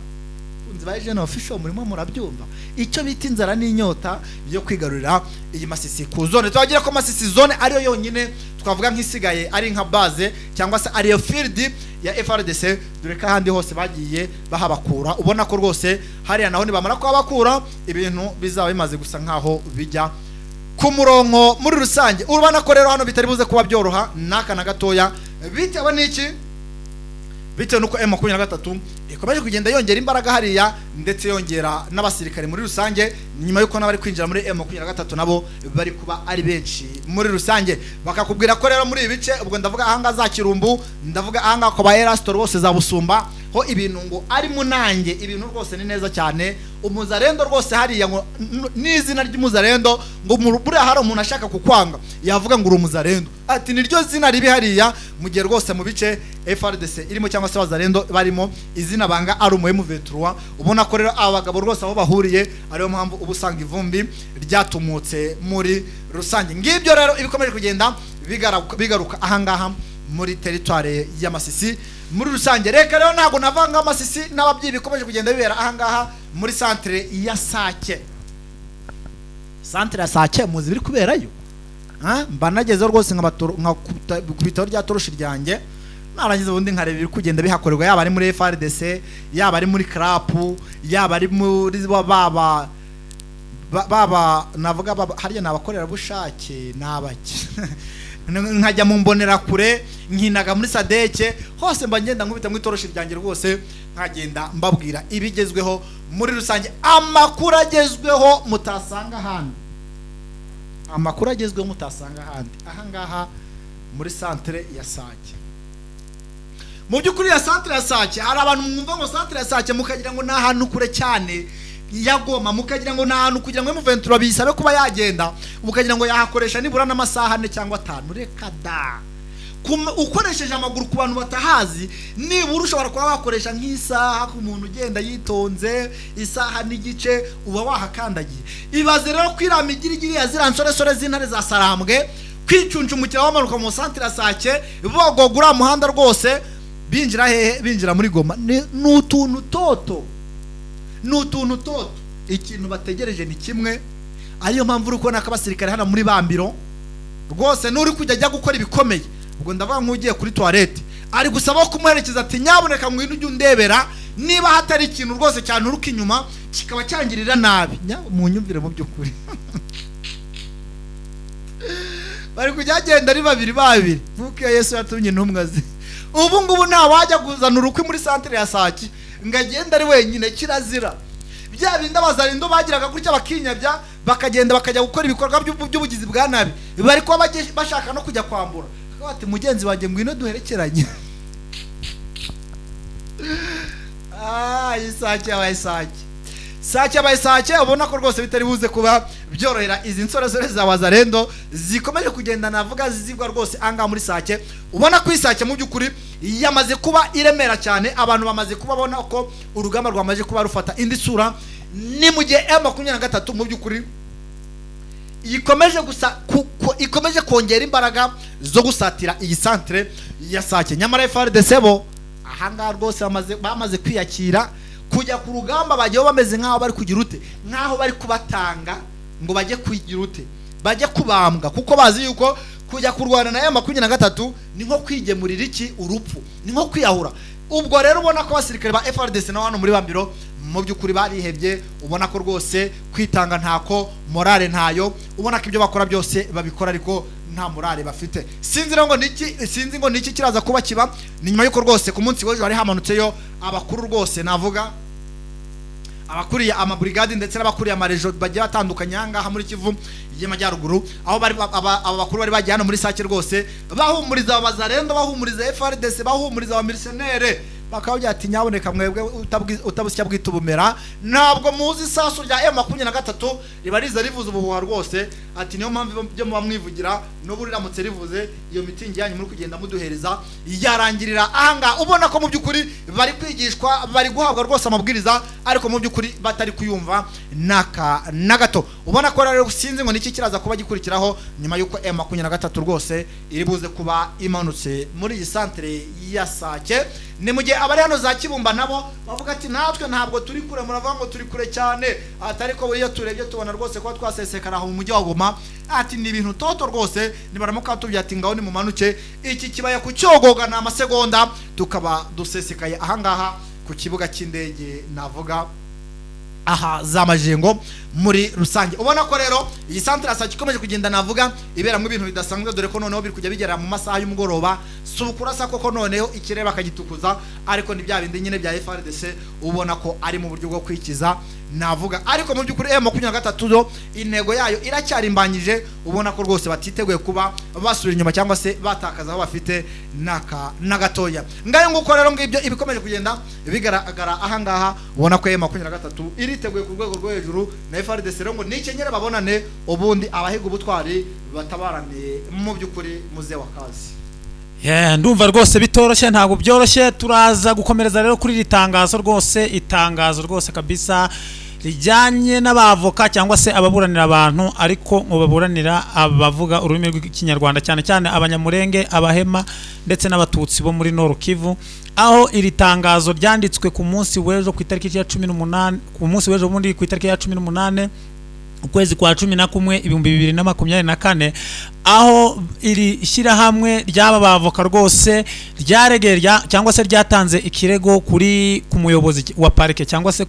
Unzibaje no official murimo murabyumva icyo bita inzara n'inyota byo kwigarurira iyi Masisi ku zone. Twagira ko Masisi zone ariyo yonyine twavuga nk'isigaye ari nka base cyangwa se ariyo field ya FRDC, dore ko ahandi hose bagiye bahabakura. Ubona ko rwose hariya naho nibamara kuhabakura ibintu bizaba bimaze gusa nkaho bijya ku murongo muri rusange. Urabona ko rero hano bitari buze kuba byoroha naka na gatoya, bitewe n'iki? Bitewe nuko M23 ikomeje kugenda yongera imbaraga hariya ndetse yongera n'abasirikare muri rusange, nyuma yuko nabari kwinjira muri M23 nabo bari kuba ari benshi muri rusange. Bakakubwira ko rero muri ibice ubwo ndavuga ahanga za Kirumbu, ndavuga ahanga ko ba Erastor bose za Busumba ho ibintu ngo ari munange, ibintu rwose ni neza cyane. Umuzarendo rwose hariya ngo n'izina ry'umuzarendo ngo buriya hari umuntu ashaka kukwanga yavuga ngo uri umuzarendo, ati niryo zina ribi hariya, mu gihe rwose mu bice FRDC irimo cyangwa se Wazarendo barimo izina banga ari umuhemu V3. Ubona ko rero aba bagabo rwose aho bahuriye ariyo mpamvu ubusanga ivumbi ryatumutse muri rusange. Ngibyo rero ibikomeje kugenda bigaruka ahangaha muri teritware ya Masisi muri rusange. Reka rero ntago navanga Masisi n'ababyi bikomeje kugenda bibera ahangaha muri centre ya Sake. Centre ya Sake muzi biri kuberayo, mba nageze rwose nkakubitaho rya toroshi ryanjye, narangiza ubundi nkareba biri kugenda bihakorerwa, yaba ari muri FRDC, yaba ari muri CRAP, yaba ari muri baba navuga hariya nabakorera bushake nabaki nkajya mu mbonera kure, nkinaga muri sadeke, hose mba ngenda nkubita mu itoroshi ryanjye rwose, nkagenda mbabwira ibigezweho muri rusange, amakuru agezweho mutasanga ahandi, amakuru agezweho mutasanga ahandi. Ahangaha muri centre ya Sake, mu by'ukuri ya centre ya Sake hari abantu mwumva ngo centre ya Sake mukagira ngo ni ahantu kure cyane ya Goma, mukagira ngo ni ahantu kugira ngo M23 bisabe kuba yagenda, mukagira ngo yahakoresha nibura n'amasaha 4 cyangwa 5. Reka da, ukoresheje amaguru ku bantu batahazi, nibura ushobora kuba wakoresha nk'isaha ku muntu ugenda yitonze, isaha n'igice uba wahakandagiye. Ibaze rero kwirama igirigiri ya ziransore z'intare za Sarambwe, kwicunjumukira bamanuka mu centre ya Sake, bogogura muhanda rwose, binjira hehe? Binjira muri Goma. N'utuntu toto, n'utuntu toto. Ikintu bategereje ni kimwe, ariyo mpamvu uri kubona akabasirikare hano muri Bambiro rwose, n'uri kujya ajya gukora ibikomeye, ubwo ndavuga nk'ugiye kuri toilette, ari gusaba kumuherekeza ati nyaboneka ngwino ujye undebera niba hatari ikintu rwose cyane uruka inyuma kikaba cyangirira nabi. Munyumvire mu by'ukuri bari kujya agenda ari babiri nkuko Yesu yatumye intumwa ze. Ubu ngubu nta wajya kuzana urukwi muri centre ya Sake ngo agenda ari wenyine, kirazira. Bya bindi abazarindo bagiraga gutya bakinyabya, bakagenda bakajya gukora ibikorwa by'ubugizi bwa nabi, bari kuba bashaka no kujya kwambura. Ati mugenzi wanjye ngwino duherekeranye. Isake abaye Sake abaye Sake, ubona ko rwose bitari buze kuba byorohera izi nsore za Wazarendo zikomeje kugenda navuga zizigwa rwose anga muri Sake. Ubona ko Isake mu by'ukuri yamaze kuba iremera cyane, abantu bamaze kubabona ko urugamba rwamaze kuba rufata indi sura. Ni mu gihe M23 mu by'ukuri ikomeje kongera imbaraga zo gusatira iyi centre ya Sake. Nyamara FARDC bo ahangaha rwose bamaze kwiyakira kujya ku rugamba, bagiye bameze nk'aho bari kugira ute, nk'aho bari kubatanga ngo bajye kugira ute, bajye kubambwa, kuko bazi yuko kujya kurwana na M23 ni nko kwigemurira iki urupfu, ni nko kwiyahura. Ubwo rero ubona ko abasirikare ba FARDC na hano muri Bambiro mu by'ukuri barihebye, ubona ko rwose kwitanga ntako, morale ntayo, ubona ko ibyo bakora byose babikora ariko nta morale bafite. Sinzi ngo niki kiraza kuba kiba. Ni nyuma yuko rwose ku munsi w'ejo hari hamanutseyo abakuru rwose navuga abakuriye amabrigade ndetse n'abakuriye amarejo bagiye batandukanye ahangaha muri Kivu y'Amajyaruguru, aho aba bakuru bari bagiye hano muri Sake rwose bahumuriza Abazarendo, bahumuriza FARDC, bahumuriza abamisiyonere, bakaba ati nyaboneka mwebwe utabusya bwitubumera, ntabwo muzi isasu rya M23 riba riza rivuza ubuhuha rwose. Ati niyo mpamvu byo muba mwivugira no riramutse rivuze iyo mitingi yanyu muri kugenda muduhereza yarangirira ahanga. Ubona ko mu by'ukuri bari kwigishwa, bari guhabwa rwose amabwiriza, ariko mu by'ukuri batari kuyumva na gato. Ubona ko rero sinzi ngo niki kiraza kuba gikurikiraho nyuma yuko M23 rwose iri buze kuba imanutse muri iyi centre ya Sake. Ni mu gihe abari hano za Kibumba nabo bavuga ati natwe ntabwo turi kure, muravuga ngo turi kure cyane, atari ko iyo turebye tubona rwose ko twasesekara aho mu mujyi wa Goma. Ati ni ibintu toto rwose, nibaramuka tubya ati ngaho ni mumanuke, iki kibaya ku Cyogoga na amasegonda tukaba dusesekaye ahangaha ku kibuga cy'indege navuga aha za Majengo muri rusange. Ubona ko rero iyi centre ya Sake ikomeje kugenda navuga iberamo ibintu bidasanzwe, dore ko noneho biri kujya bigera mu masaha y'umugoroba, sukurasa koko noneho ikireba akagitukuza, ariko ni bya bindi nyine bya FARDC ubona ko ari mu buryo bwo kwikiza navuga. Ariko mu by'ukuri M23 intego yayo iracyari imbanyije, ubona ko rwose batiteguye kuba basubira inyuma cyangwa se batakaza aho bafite na gatoya. Ngayo nguko rero ngibyo ibikomeje kugenda bigaragara ahangaha, ubona ko M23 iriteguye ku rwego rwo hejuru, na FARDC rero ngo nikenyere babonane, ubundi abahiga ubutwari batabarane mu by'ukuri muze wakazi. Ndumva rwose bitoroshye, ntabwo byoroshye. Turaza gukomereza rero kuri ritangazo rwose, itangazo rwose kabisa rijyanye n'abavoka cyangwa se ababuranira abantu, ariko ngo baburanira abavuga ururimi rw'ikinyarwanda, cyane cyane abanyamurenge, abahema ndetse n'abatutsi bo muri Nord Kivu. Aho iri tangazo ryanditswe ku munsi w'ejo ku itariki ya 18, ku munsi w'ejo muri ku itariki ya 18 ukwezi kwa 11 2024, aho iri shyirahamwe ry'aba bavoka rwose ryaregera cyangwa se ryatanze ikirego ku muyobozi wa parike cyangwa se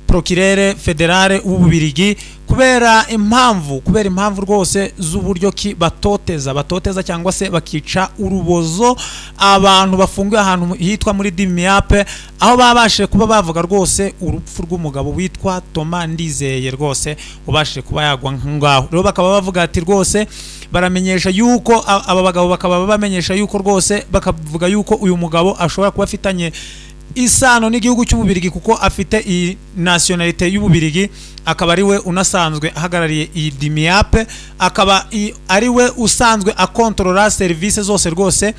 procureur federale w'Ububirigi kubera impamvu rwose z'uburyo ki batoteza cyangwa se bakica urubozo abantu bafungiye ahantu hitwa muri Dimiape, aho babashije kuba bavuga rwose urupfu rw'umugabo witwa Thomas Ndizeye rwose ubashije kuba yagwa ngaho. Rero bakaba bavuga ati rwose baramenyesha yuko aba bagabo bakaba bamenyesha yuko rwose bakavuga yuko uyu mugabo ashobora kuba afitanye isano n'igihugu cy'Ububirigi kuko afite iyi nationalite y'Ububirigi, akaba ari we unasanzwe ahagarariye iyi Dimiape, akaba ari we usanzwe akontorora service zose rwose.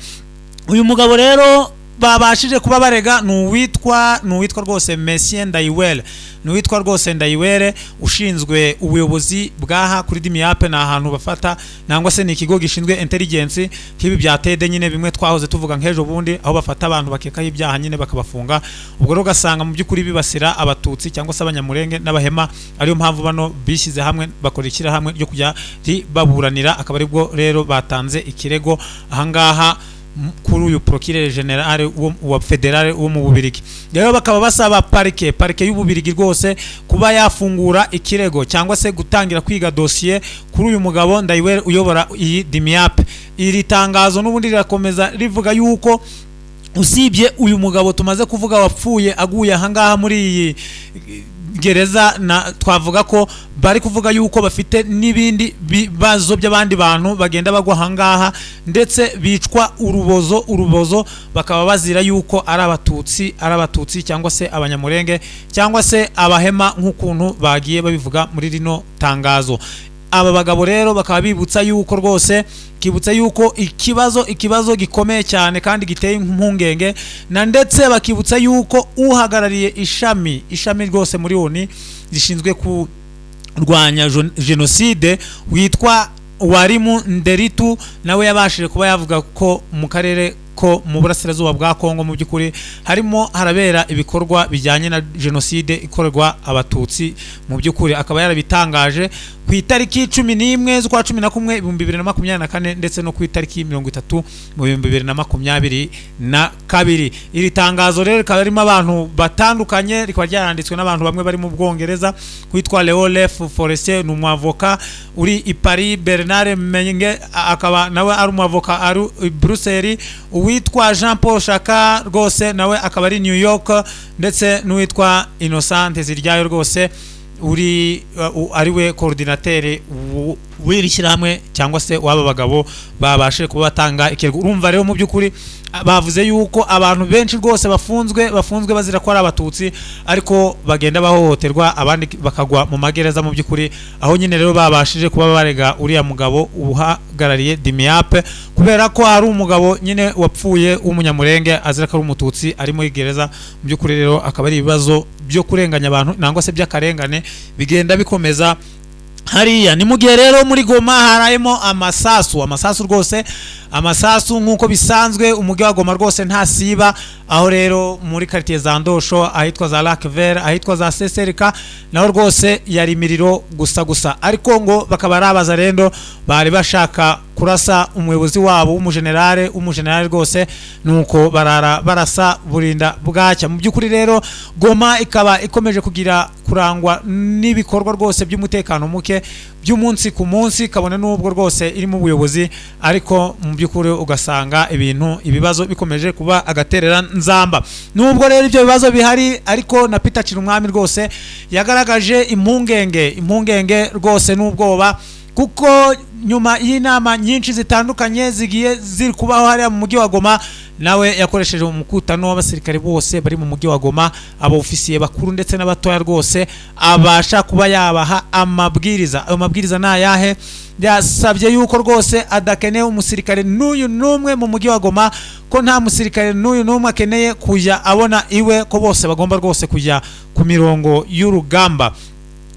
Uyu mugabo rero babashije kuba barega nuwitwa rwose Monsieur Ndayiwere, nuwitwa rwose Ndayiwere ushinzwe ubuyobozi bwaha kuri Dimiape, na ahantu bafata nangwa se ni ikigo gishinzwe intelligence kibi bya TD nyine bimwe twahoze tuvuga nk'ejo bundi, aho bafata abantu bakekaho ibyaha nyine bakabafunga. Ubwo rero ugasanga mu by'ukuri bibasira abatutsi cyangwa se abanyamurenge n'abahema, ariyo mpamvu bano bishyize hamwe bakora ikirahamwe ryo kujya baburanira. Akaba ari bwo rero batanze ikirego ahangaha kuri uyu procureur general wa federale wo mu Bubirigi. Rero bakaba basaba parike y'Ububirigi rwose kuba yafungura ikirego cyangwa se gutangira kwiga dossier kuri uyu mugabo Ndayiwere uyobora iyi Dimiape. Iri tangazo n'ubundi rirakomeza rivuga yuko usibye uyu mugabo tumaze kuvuga wapfuye aguye ahangaha muri iyi gereza, na twavuga ko bari kuvuga yuko bafite n'ibindi bibazo by'abandi bantu bagenda bagwa ahangaha ndetse bicwa urubozo bakaba bazira yuko ari abatutsi cyangwa se abanyamurenge cyangwa se abahema nk'ukuntu bagiye babivuga muri rino tangazo. Aba bagabo rero bakaba bibutsa yuko rwose yuko ikibazo gikomeye cyane kandi giteye impungenge, na ndetse bakibutsa yuko uhagarariye ishami rwose muri ONU rishinzwe kurwanya genocide witwa Warimu Nderitu, nawe yabashije kuba yavuga ko mu karere ko mu burasirazuba bwa Kongo mu by'ukuri harimo harabera ibikorwa bijyanye na genocide ikorerwa abatutsi. Mu by'ukuri akaba yarabitangaje ku itariki 11 z'ukwa 11 2024 ndetse no ku itariki 30 mu 2022. Iri tangazo rero rikaba ririmo abantu batandukanye, rikaba ryaranditswe n'abantu bamwe bari mu Bwongereza, kwitwa Leolef Forestier ni umwavoka uri i Paris, Bernard Menge akaba nawe ari umwavoka ari i Bruxelles, uwitwa Jean Paul Shaka rwose nawe akaba ari New York, ndetse n'uwitwa Innocent Ziryayo rwose uri ariwe coordinateur w'ishyirahamwe cyangwa se waba bagabo babashe kuba batanga ikirego. Urumva rero mu by'ukuri bavuze yuko abantu benshi rwose bafunzwe bazira ko ari abatutsi, ariko bagenda bahohoterwa abandi bakagwa mu magereza mu by'ukuri, aho nyine rero babashije kuba barega uriya mugabo uhagarariye Dimiape kubera ko ari umugabo nyine wapfuye w'umunyamurenge azira ko ari umututsi ari muri gereza. Mu by'ukuri rero akaba ari ibibazo byo kurenganya abantu nangwa se by'akarengane bigenda bikomeza hariya. Ni mu gihe rero muri Goma harayemo amasasu rwose, amasasu nk'uko bisanzwe umujyi wa Goma rwose ntasiba, aho rero muri quartier za Ndosho ahitwa za Lac Vert ahitwa za Seserika naho rwose yari imiriro gusa, ariko ngo bakaba arabaza rendo bari bashaka kurasa umuyobozi wabo w'umugenerale rwose, nuko barasa burinda bwacya. Mu by'ukuri rero Goma ikaba ikomeje kugira kurangwa n'ibikorwa rwose by'umutekano muke by'umunsi ku munsi, kabone n'ubwo rwose irimo ubuyobozi, ariko mu by'ukuri ugasanga ibibazo bikomeje kuba agaterera nzamba. Nubwo rero ibyo bibazo bihari, ariko na Peter Chirumwami rwose yagaragaje impungenge rwose n'ubwoba, kuko nyuma y'inama nyinshi zitandukanye zigiye ziri kubaho hariya mu mujyi wa Goma, nawe yakoresheje umukutano w'abasirikare bose bari mu mujyi wa Goma, abofisiye bakuru ndetse n'abatoya rwose, abasha kuba yabaha amabwiriza. Ayo mabwiriza nayahe? Yasabye yuko rwose adakeneye umusirikare n'uyu numwe mu mujyi wa Goma, ko nta musirikare n'uyu numwe akeneye kujya abona iwe, ko bose bagomba rwose kujya ku mirongo y'urugamba.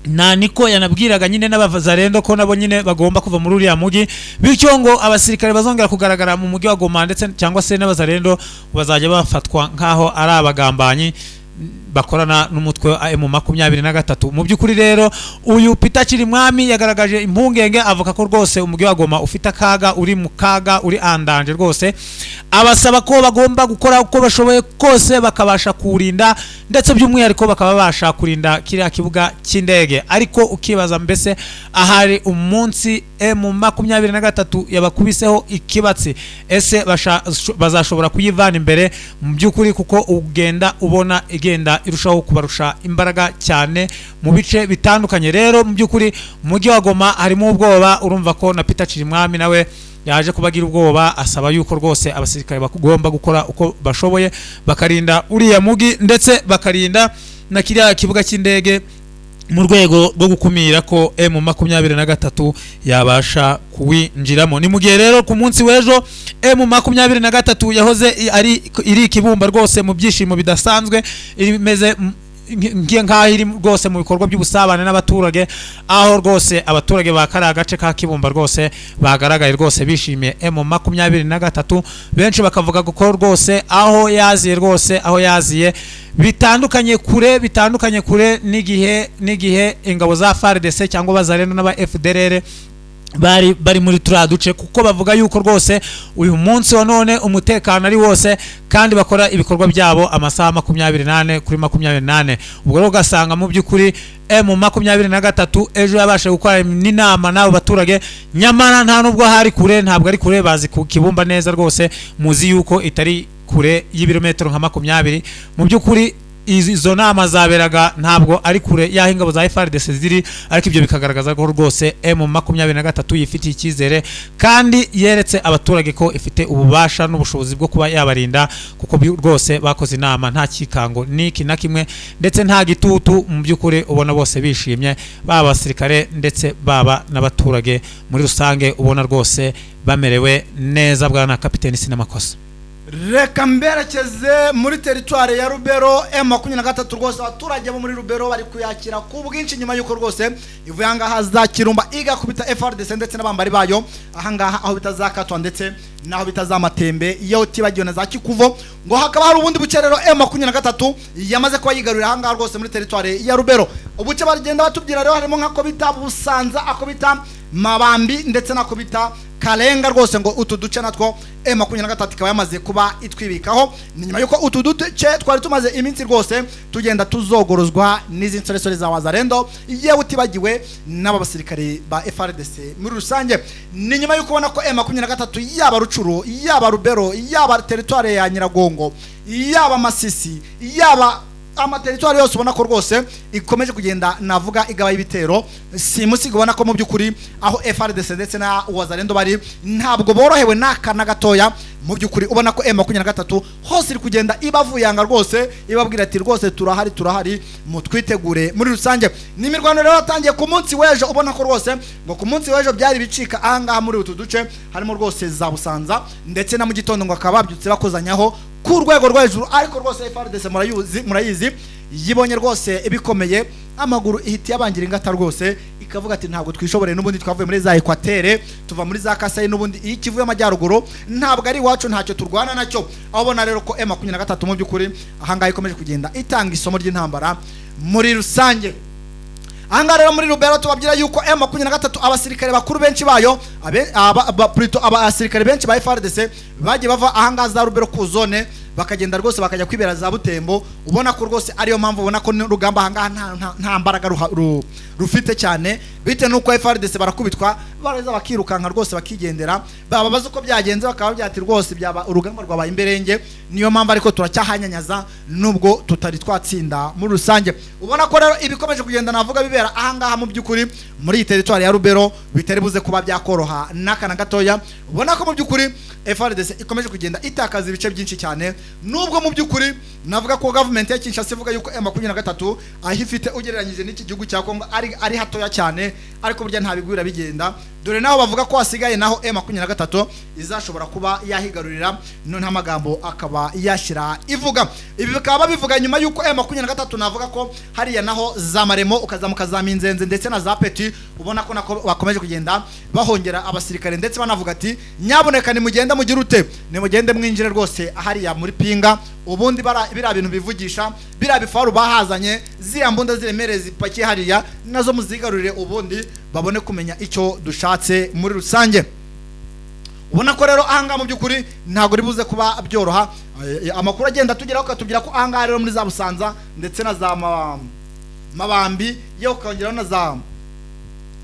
Na niko yanabwiraga nyine n'abazarendo ko nabo nyine bagomba kuva muri uriya mujyi, bityo ngo abasirikare bazongera kugaragara mu mujyi wa Goma ndetse cyangwa se n'abazarendo bazajya bafatwa nkaho ari abagambanyi. bakorana n'umutwe wa M23. Mu by'ukuri rero uyu Peter Kirimwami yagaragaje impungenge avuga ko rwose umujyi wa Goma ufite akaga, uri mu kaga, uri andanje rwose, abasaba ko bagomba gukora uko bashoboye kose bakabasha kurinda, ndetse by'umwihariko bakaba basha kurinda kiriya kibuga cy'indege. Ariko ukibaza mbese ahari umunsi M23 yabakubiseho ikibatsi, ese bazashobora kuyivana imbere mu by'ukuri, kuko ugenda ubona igenda irushaho kubarusha imbaraga cyane mu bice bitandukanye. Rero mu by'ukuri umujyi wa Goma harimo ubwoba, urumva ko na Peter Kirimwami nawe yaje kubagira ubwoba, asaba yuko rwose abasirikare bagomba gukora uko bashoboye bakarinda uriya mugi, ndetse bakarinda na kiriya kibuga cy'indege mu rwego rwo gukumira ko M23 yabasha kuwinjiramo. Ni mu gihe rero ku munsi w'ejo M23 yahoze iri kibumba rwose mu byishimo bidasanzwe, imeze nk'aho iri rwose mu bikorwa by'ubusabane n'abaturage, aho rwose abaturage ba kariya gace ka Kibumba rwose bagaragaye rwose bishimiye M23. benshi bakavuga ko rwose aho yaziye bitandukanye kure n'igihe ingabo za FARDC cyangwa bazarendo n'aba FDLR bari muri turiya duce, kuko bavuga yuko rwose uyu munsi wa none umutekano ari wose, kandi bakora ibikorwa byabo amasaha 28 kuri 28. ubwo rero ugasanga mu by'ukuri M23 ejo yabashe gukora n'inama n'abo baturage, nyamara nta nubwo ntabwo ari kure, bazi ku Kibumba neza rwose, muzi yuko itari kure y'ibirometero nka 20. mu by'ukuri izo nama zaberaga ntabwo ari kure y'aho ingabo za FARDC ziri, ariko ibyo bikagaragaza ko rwose M23 yifitiye icyizere kandi yeretse abaturage ko ifite ububasha n'ubushobozi bwo kuba yabarinda, kuko rwose bakoze inama nta kikango niki na kimwe, ndetse nta gitutu. mu by'ukuri ubona bose bishimye, baba abasirikare ndetse baba n'abaturage muri rusange, ubona rwose bamerewe neza. Bwana Kapiteni Sinamakosa, reka mberekeze muri teritwari ya Rubero. M23 rwose abaturage bo muri Rubero bari kuyakira ku bwinshi, nyuma yuko rwose ivuye ahangaha za Kirumba igakubita FARDC ndetse n'abambari bayo ahangaha aho bitazakatwa ndetse naho bitazamatembe iyo tibagiwe na za Kikuvo, ngo hakaba hari ubundi buce rero M23 yamaze kuba yigarurira ahangaha rwose muri teritwari ya Rubero. ubuce bagenda batubwira rero harimo nk'ako bita Busanza, ako bita Mabambi ndetse nako bita Kalenga rwose, ngo utu duce natwo M23 ikaba yamaze kuba itwibikaho. Ni nyuma yuko utu duce twari tumaze iminsi rwose tugenda tuzogorozwa n'izi nsoresore za Wazalendo, yewe utibagiwe n'aba basirikare ba FARDC muri rusange. Ni nyuma yuko ubona ko M23 yaba Rucuru, yaba Rubero, yaba teritware ya Nyiragongo, yaba Masisi, yaba amateritwari yose ubona ko rwose ikomeje kugenda navuga igaba y'ibitero. Simusi ubona ko mu by'ukuri aho FARDC ndetse na Wazalendo bari ntabwo borohewe n'akana gatoya. Mu by'ukuri ubona ko M23 hose iri kugenda ibavuyanga rwose, ibabwira ati rwose turahari mutwitegure muri rusange. Ni imirwano rero yatangiye ku munsi w'ejo, ubona ko rwose ngo ku munsi w'ejo byari bicika ahangaha muri utu duce harimo rwose za Busanza, ndetse na mu gitondo ngo akaba babyutse bakozanyaho ku rwego rwo hejuru. Ariko rwose FARDC murayizi yibonye rwose ibikomeye, amaguru ihiti yabangira ingata rwose, ikavuga ati ntabwo twishoboreye, n'ubundi twavuye muri za Equateur, tuva muri za Kasai, n'ubundi ikivuye amajyaruguru ntabwo ari iwacu, ntacyo turwana nacyo. Aho bona rero ko M23 mu by'ukuri ahangaha ikomeje kugenda itanga isomo ry'intambara muri rusange. Ahangaha rero muri Rubero tubabwira yuko M23 abasirikare bakuru benshi bayo abasirikare benshi ba FARDC bagiye bava ahangaha za Rubero ku zone bakagenda rwose bakajya kwibera za Butembo. Ubona ko rwose ariyo mpamvu ubona ko n'urugamba ahangaha nta mbaraga rufite cyane, bite nuko FARDC barakubitwa baraza bakirukanka rwose bakigendera, bababaza uko byagenze bakaba byati rwose byaba urugamba rwabaye imberenge. Niyo mpamvu ariko turacyahanyanyaza nubwo tutari twatsinda muri rusange. Ubona ko rero ibikomeje kugenda navuga bibera ahangaha mu by'ukuri muri iyi teritwari ya Rubero bitari buze kuba byakoroha n'akana gatoya. Ubona ko mu by'ukuri FARDC ikomeje kugenda itakaza ibice byinshi cyane, nubwo mu by'ukuri navuga ko government ya Kinshasa ivuga yuko M23 ahifite ugereranyije n'iki gihugu cya Kongo ari hatoya cyane, ariko burya nta bigwira bigenda. Dore naho bavuga ko hasigaye naho M23 izashobora kuba yahigarurira, none amagambo akaba yashira ivuga. Ibi bikaba bivuga nyuma yuko M23 navuga ko hariya naho za Maremo ukazamuka za Minzenze ndetse na za Petit, ubona ko nako bakomeje kugenda bahongera abasirikare, ndetse banavuga ati nyaboneka ni mugenda mugira ute, ni mugende mwinjire rwose hariya muri Pinga, ubundi biriya bintu bivugisha biriya bifaru bahazanye ziriya mbunda ziremereye zipakiye hariya nazo muzigarurire ubundi babone kumenya icyo dushatse muri rusange. ubona ko rero ahangaha mu by'ukuri ntabwo ribuze kuba byoroha. Amakuru agenda tugeraho katubwira ko ahangaha rero muri za Busanza ndetse na za Mabambi yo kongeraho na za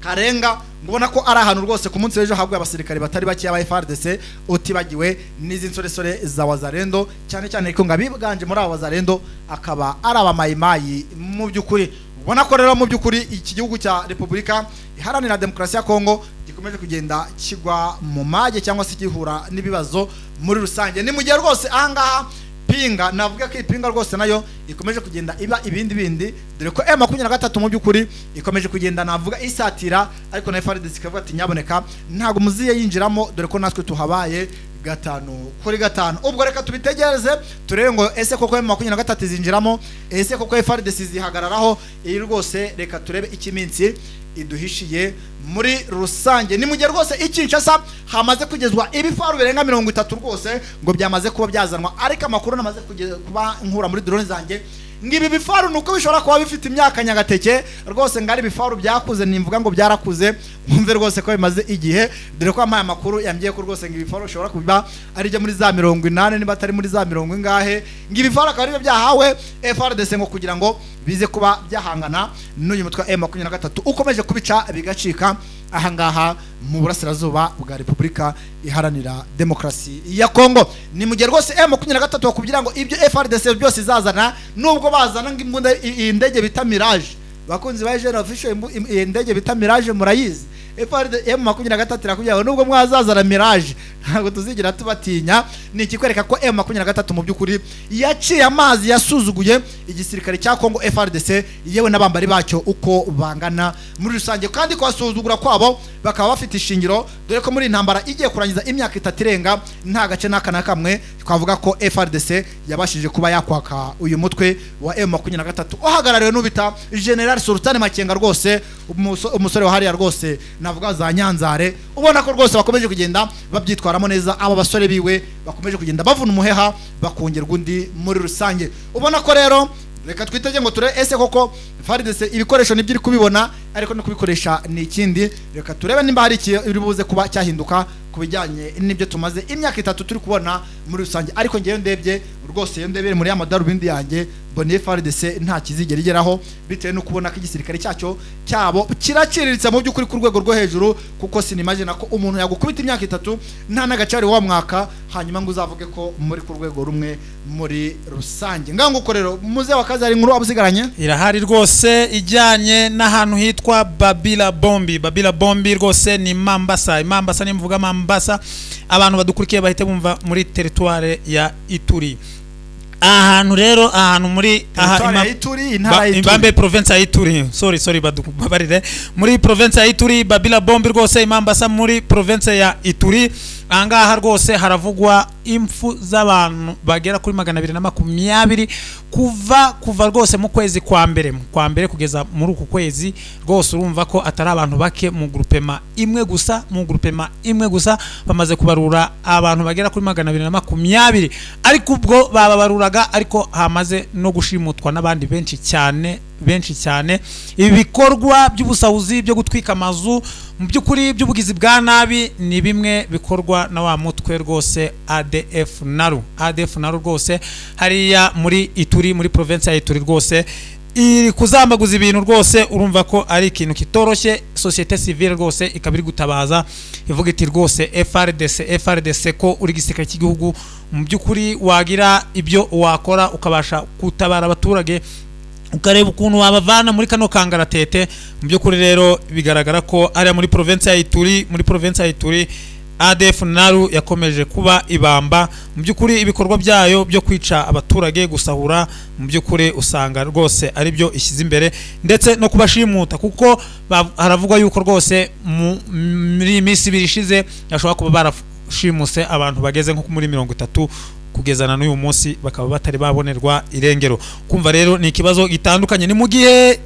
Karenga ngubona ko ari ahantu rwose ku munsi w'ejo haguye abasirikare batari bake aba FARDC utibagiwe n'izi nsoresore za Wazalendo cyane cyane ko ngabibganje muri aba Wazalendo akaba ari abamayimayi mu by'ukuri. ubona ko rero mu by'ukuri iki gihugu cya Repubulika Iharanira Demokarasi ya Kongo gikomeje kugenda kigwa mu mage cyangwa se gihura n'ibibazo muri rusange. Ni mu gihe rwose ahangaha pinga navuga ko ipinga rwose nayo ikomeje kugenda iba ibindi dore ko M23 mu by'ukuri ikomeje kugenda navuga isatira, ariko na FARDC ikavuga ati nyaboneka ntago muziye yinjiramo dore ko natwe tuhabaye 5-5. ubwo reka tubitegereze turebe ngo ese koko M23 zinjiramo, ese koko FARDC zihagararaho. iyi rwose reka turebe ikiminsi iduhishiye muri rusange. Ni mu gihe rwose Kinshasa hamaze kugezwa ibifaru birenga 30 rwose ngo byamaze kuba byazanwa, ariko amakuru namaze kuba nkura muri drone zanjye ngibi bifaru nuko bishobora kuba bifite imyaka nyagateke rwose ngari bifaru byakuze, nimvuga ngo byarakuze mwumve rwose ko bimaze igihe, dore ko amaye amakuru yambye ko rwose ngibi bifaru bishobora kuba ari je muri za 80 niba atari muri za 70 ngahe. ngibi bifaru akaba ari byahawe FARDC ngo kugira ngo bize kuba byahangana n'uyu mutwe M23 ukomeje kubica bigacika ahangaha mu burasirazuba bwa Repubulika Iharanira Demokarasi ya Kongo. Ni mu gihe rwose M23 bakubwira ngo ibyo FARDC byose izazana, nubwo bazana ng'imbunda indege bita Mirage, bakunzi ba General Official indege bita Mirage murayizi. M23 irakubwira nubwo mwazazana Mirage ntabwo tuzigira tubatinya. ni ikikwereka ko M23 mu by'ukuri yaciye amazi yasuzuguye igisirikare cya Kongo FARDC yewe n'abambari bacyo uko bangana muri rusange, kandi kwasuzugura kwabo bakaba bafite ishingiro, dore ko muri intambara igiye kurangiza imyaka 3 irenga nta gace n'akana kamwe twavuga ko FARDC yabashije kuba yakwaka uyu mutwe wa M23 uhagarariwe n'ubita General Sultan Makenga rwose umusore wa hariya rwose navuga za Nyanzare. ubona ko rwose bakomeje kugenda babyitwaramo neza, abo basore biwe bakomeje kugenda bavuna umuheha bakongerwa undi muri rusange. ubona ko rero reka twitege ngo ture ese koko FARDC ibikoresho nibyiri kubibona, ariko no kubikoresha ni ikindi. reka turebe nimba hari iri buze kuba cyahinduka kubijyanye n'ibyo tumaze imyaka 3 turi kubona muri rusange. ariko ngiye ndebye rwose ndebere muri amadarubindi yanjye mbone FARDC nta kizigera igeraho, bitewe no kubona ko igisirikare cyabo kiraciriritse mu by'ukuri ku rwego rwo hejuru, kuko sinimagine ko umuntu yagukubita imyaka 3 nta nagacari wa mwaka hanyuma ngo uzavuge ko muri ku rwego rumwe muri rusange. Nganguko rero muze wakazi ari nkuru abusigaranye irahari rwose ijyanye n'ahantu hitwa Babila Bombi rwose ni Mambasa ni mvuga Mambasa, abantu badukurikiye bahite bumva muri territoire ya Ituri. ahantu rero ahantu muri Ibambe province ya Ituri, sorry badubarire, muri province ya Ituri Babila Bombi rwose Mambasa muri province ya Ituri. ahangaha rwose haravugwa impfu z'abantu bagera kuri 220 kuva rwose mu kwezi kwa mbere kugeza muri uku kwezi rwose. urumva ko atari abantu bake mu groupement imwe gusa bamaze kubarura abantu bagera kuri 220, ariko ubwo bababaruraga ariko hamaze no gushimutwa n'abandi benshi cyane. ibi bikorwa by'ubusahuzi byo gutwika amazu mu by'ukuri by'ubugizi bwa nabi ni bimwe bikorwa na wa mutwe rwose ADF Nalu rwose hariya muri Ituri, muri province ya Ituri rwose iri kuzambaguza ibintu rwose. urumva ko ari ikintu kitoroshye, societe civile rwose ikabiri gutabaza ivuga iti rwose FARDC ko uri gisirikare cy'igihugu mu by'ukuri wagira ibyo wakora ukabasha gutabara abaturage, ukareba ukuntu wabavana muri kano kangaratete. mu by'ukuri rero bigaragara ko ari muri province ya Ituri ADF Nalu yakomeje kuba ibamba. mu by'ukuri ibikorwa byayo byo kwica abaturage, gusahura, mu by'ukuri usanga rwose ari byo ishyize imbere, ndetse no kubashimuta, kuko haravugwa yuko rwose muri iminsi birishize yashobora kuba barashimuse abantu bageze nko muri 30 kugezana n'uyu munsi bakaba batari babonerwa irengero. kumva rero ni ikibazo gitandukanye. ni mu gihe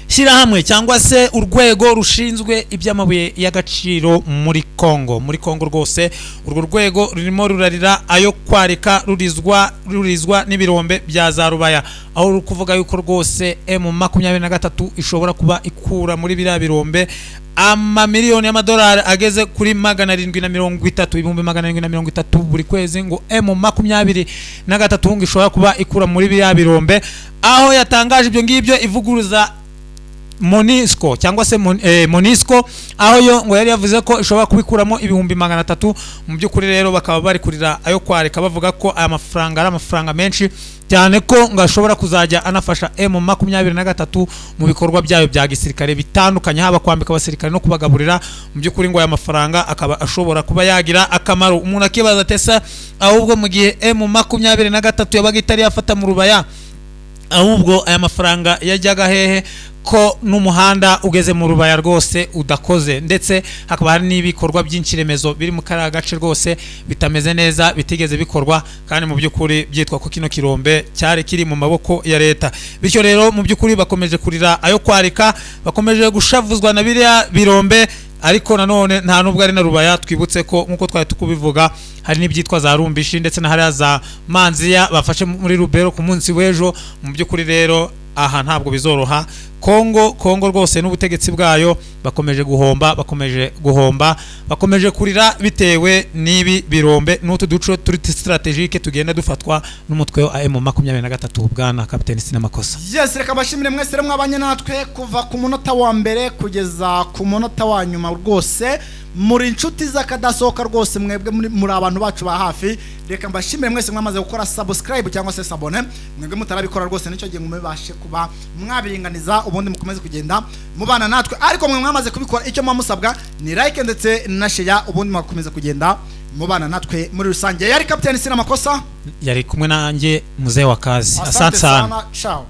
shyirahamwe cyangwa se urwego rushinzwe iby'amabuye y'agaciro muri Kongo rwose. Urwo rwego rurimo rurarira ayo kwarika rurizwa n'ibirombe bya za Rubaya, aho uri kuvuga yuko rwose M23 ishobora kuba ikura muri biriya birombe amamiliyoni y'amadolari ageze kuri 730 buri kwezi, ngo M23 ngo ishobora kuba ikura muri biriya birombe, aho yatangaje ibyo ngibyo ivuguruza Monisco cyangwa se Monisco, aho yo ngo yari yavuze ko ishobora kubikuramo 300,000. Mu by'ukuri rero bakaba bari kurira ayo kwareka bavuga ko aya mafaranga ari amafaranga menshi cyane, ko ngo ashobora kuzajya anafasha M23 mu bikorwa byayo bya gisirikare bitandukanye, haba kwambika abasirikare no kubagaburira. Mu by'ukuri ngo aya mafaranga akaba ashobora kuba yagira akamaro. Umuntu akibaza tesa, ahubwo mu gihe M23 yabaga itari yafata mu Rubaya, ahubwo aya mafaranga yajyaga hehe ko n'umuhanda ugeze mu Rubaya rwose udakoze, ndetse hakaba hari n'ibikorwa byinshi remezo biri mu kariya gace rwose bitameze neza, bitigeze bikorwa, kandi mu by'ukuri byitwa ko kino kirombe cyari kiri mu maboko ya leta. Bityo rero mu by'ukuri bakomeje kurira ayo kwarika, bakomeje gushavuzwa na biriya birombe, ariko nanone nta nubwo ari na Rubaya. Twibutse ko nkuko twari tukubivuga, hari n'ibyitwa za Rumbishi ndetse na hariya za Manziya bafashe muri Rubero ku munsi w'ejo. Mu by'ukuri rero aha ntabwo bizoroha. Kongo rwose n'ubutegetsi bwayo bakomeje guhomba, bakomeje kurira bitewe n'ibi birombe n'utu duco turi strategique tugenda dufatwa n'umutwe wa M23. Bwana Captain Sinamakosa. Yes, reka bashimire mwese mwabanye natwe kuva ku munota wa mbere kugeza ku munota wa nyuma rwose. Muri inshuti zakadasohoka rwose, mwebwe muri abantu bacu ba hafi. Reka mbashimire mwese mwamaze gukora subscribe cyangwa se sabone, mwebwe mutarabikora rwose nicyo gihe mubashe kuba mwabiringaniza, ubundi mukomeze kugenda mubana natwe. Ariko mwe mwamaze kubikora, icyo mwamusabwa ni like ndetse na share, ubundi mwakomeza kugenda mubana natwe muri rusange. Yari Captain Sinamakosa, yari kumwe nanjye Muzee wa Kazi. Asante sana. Ciao.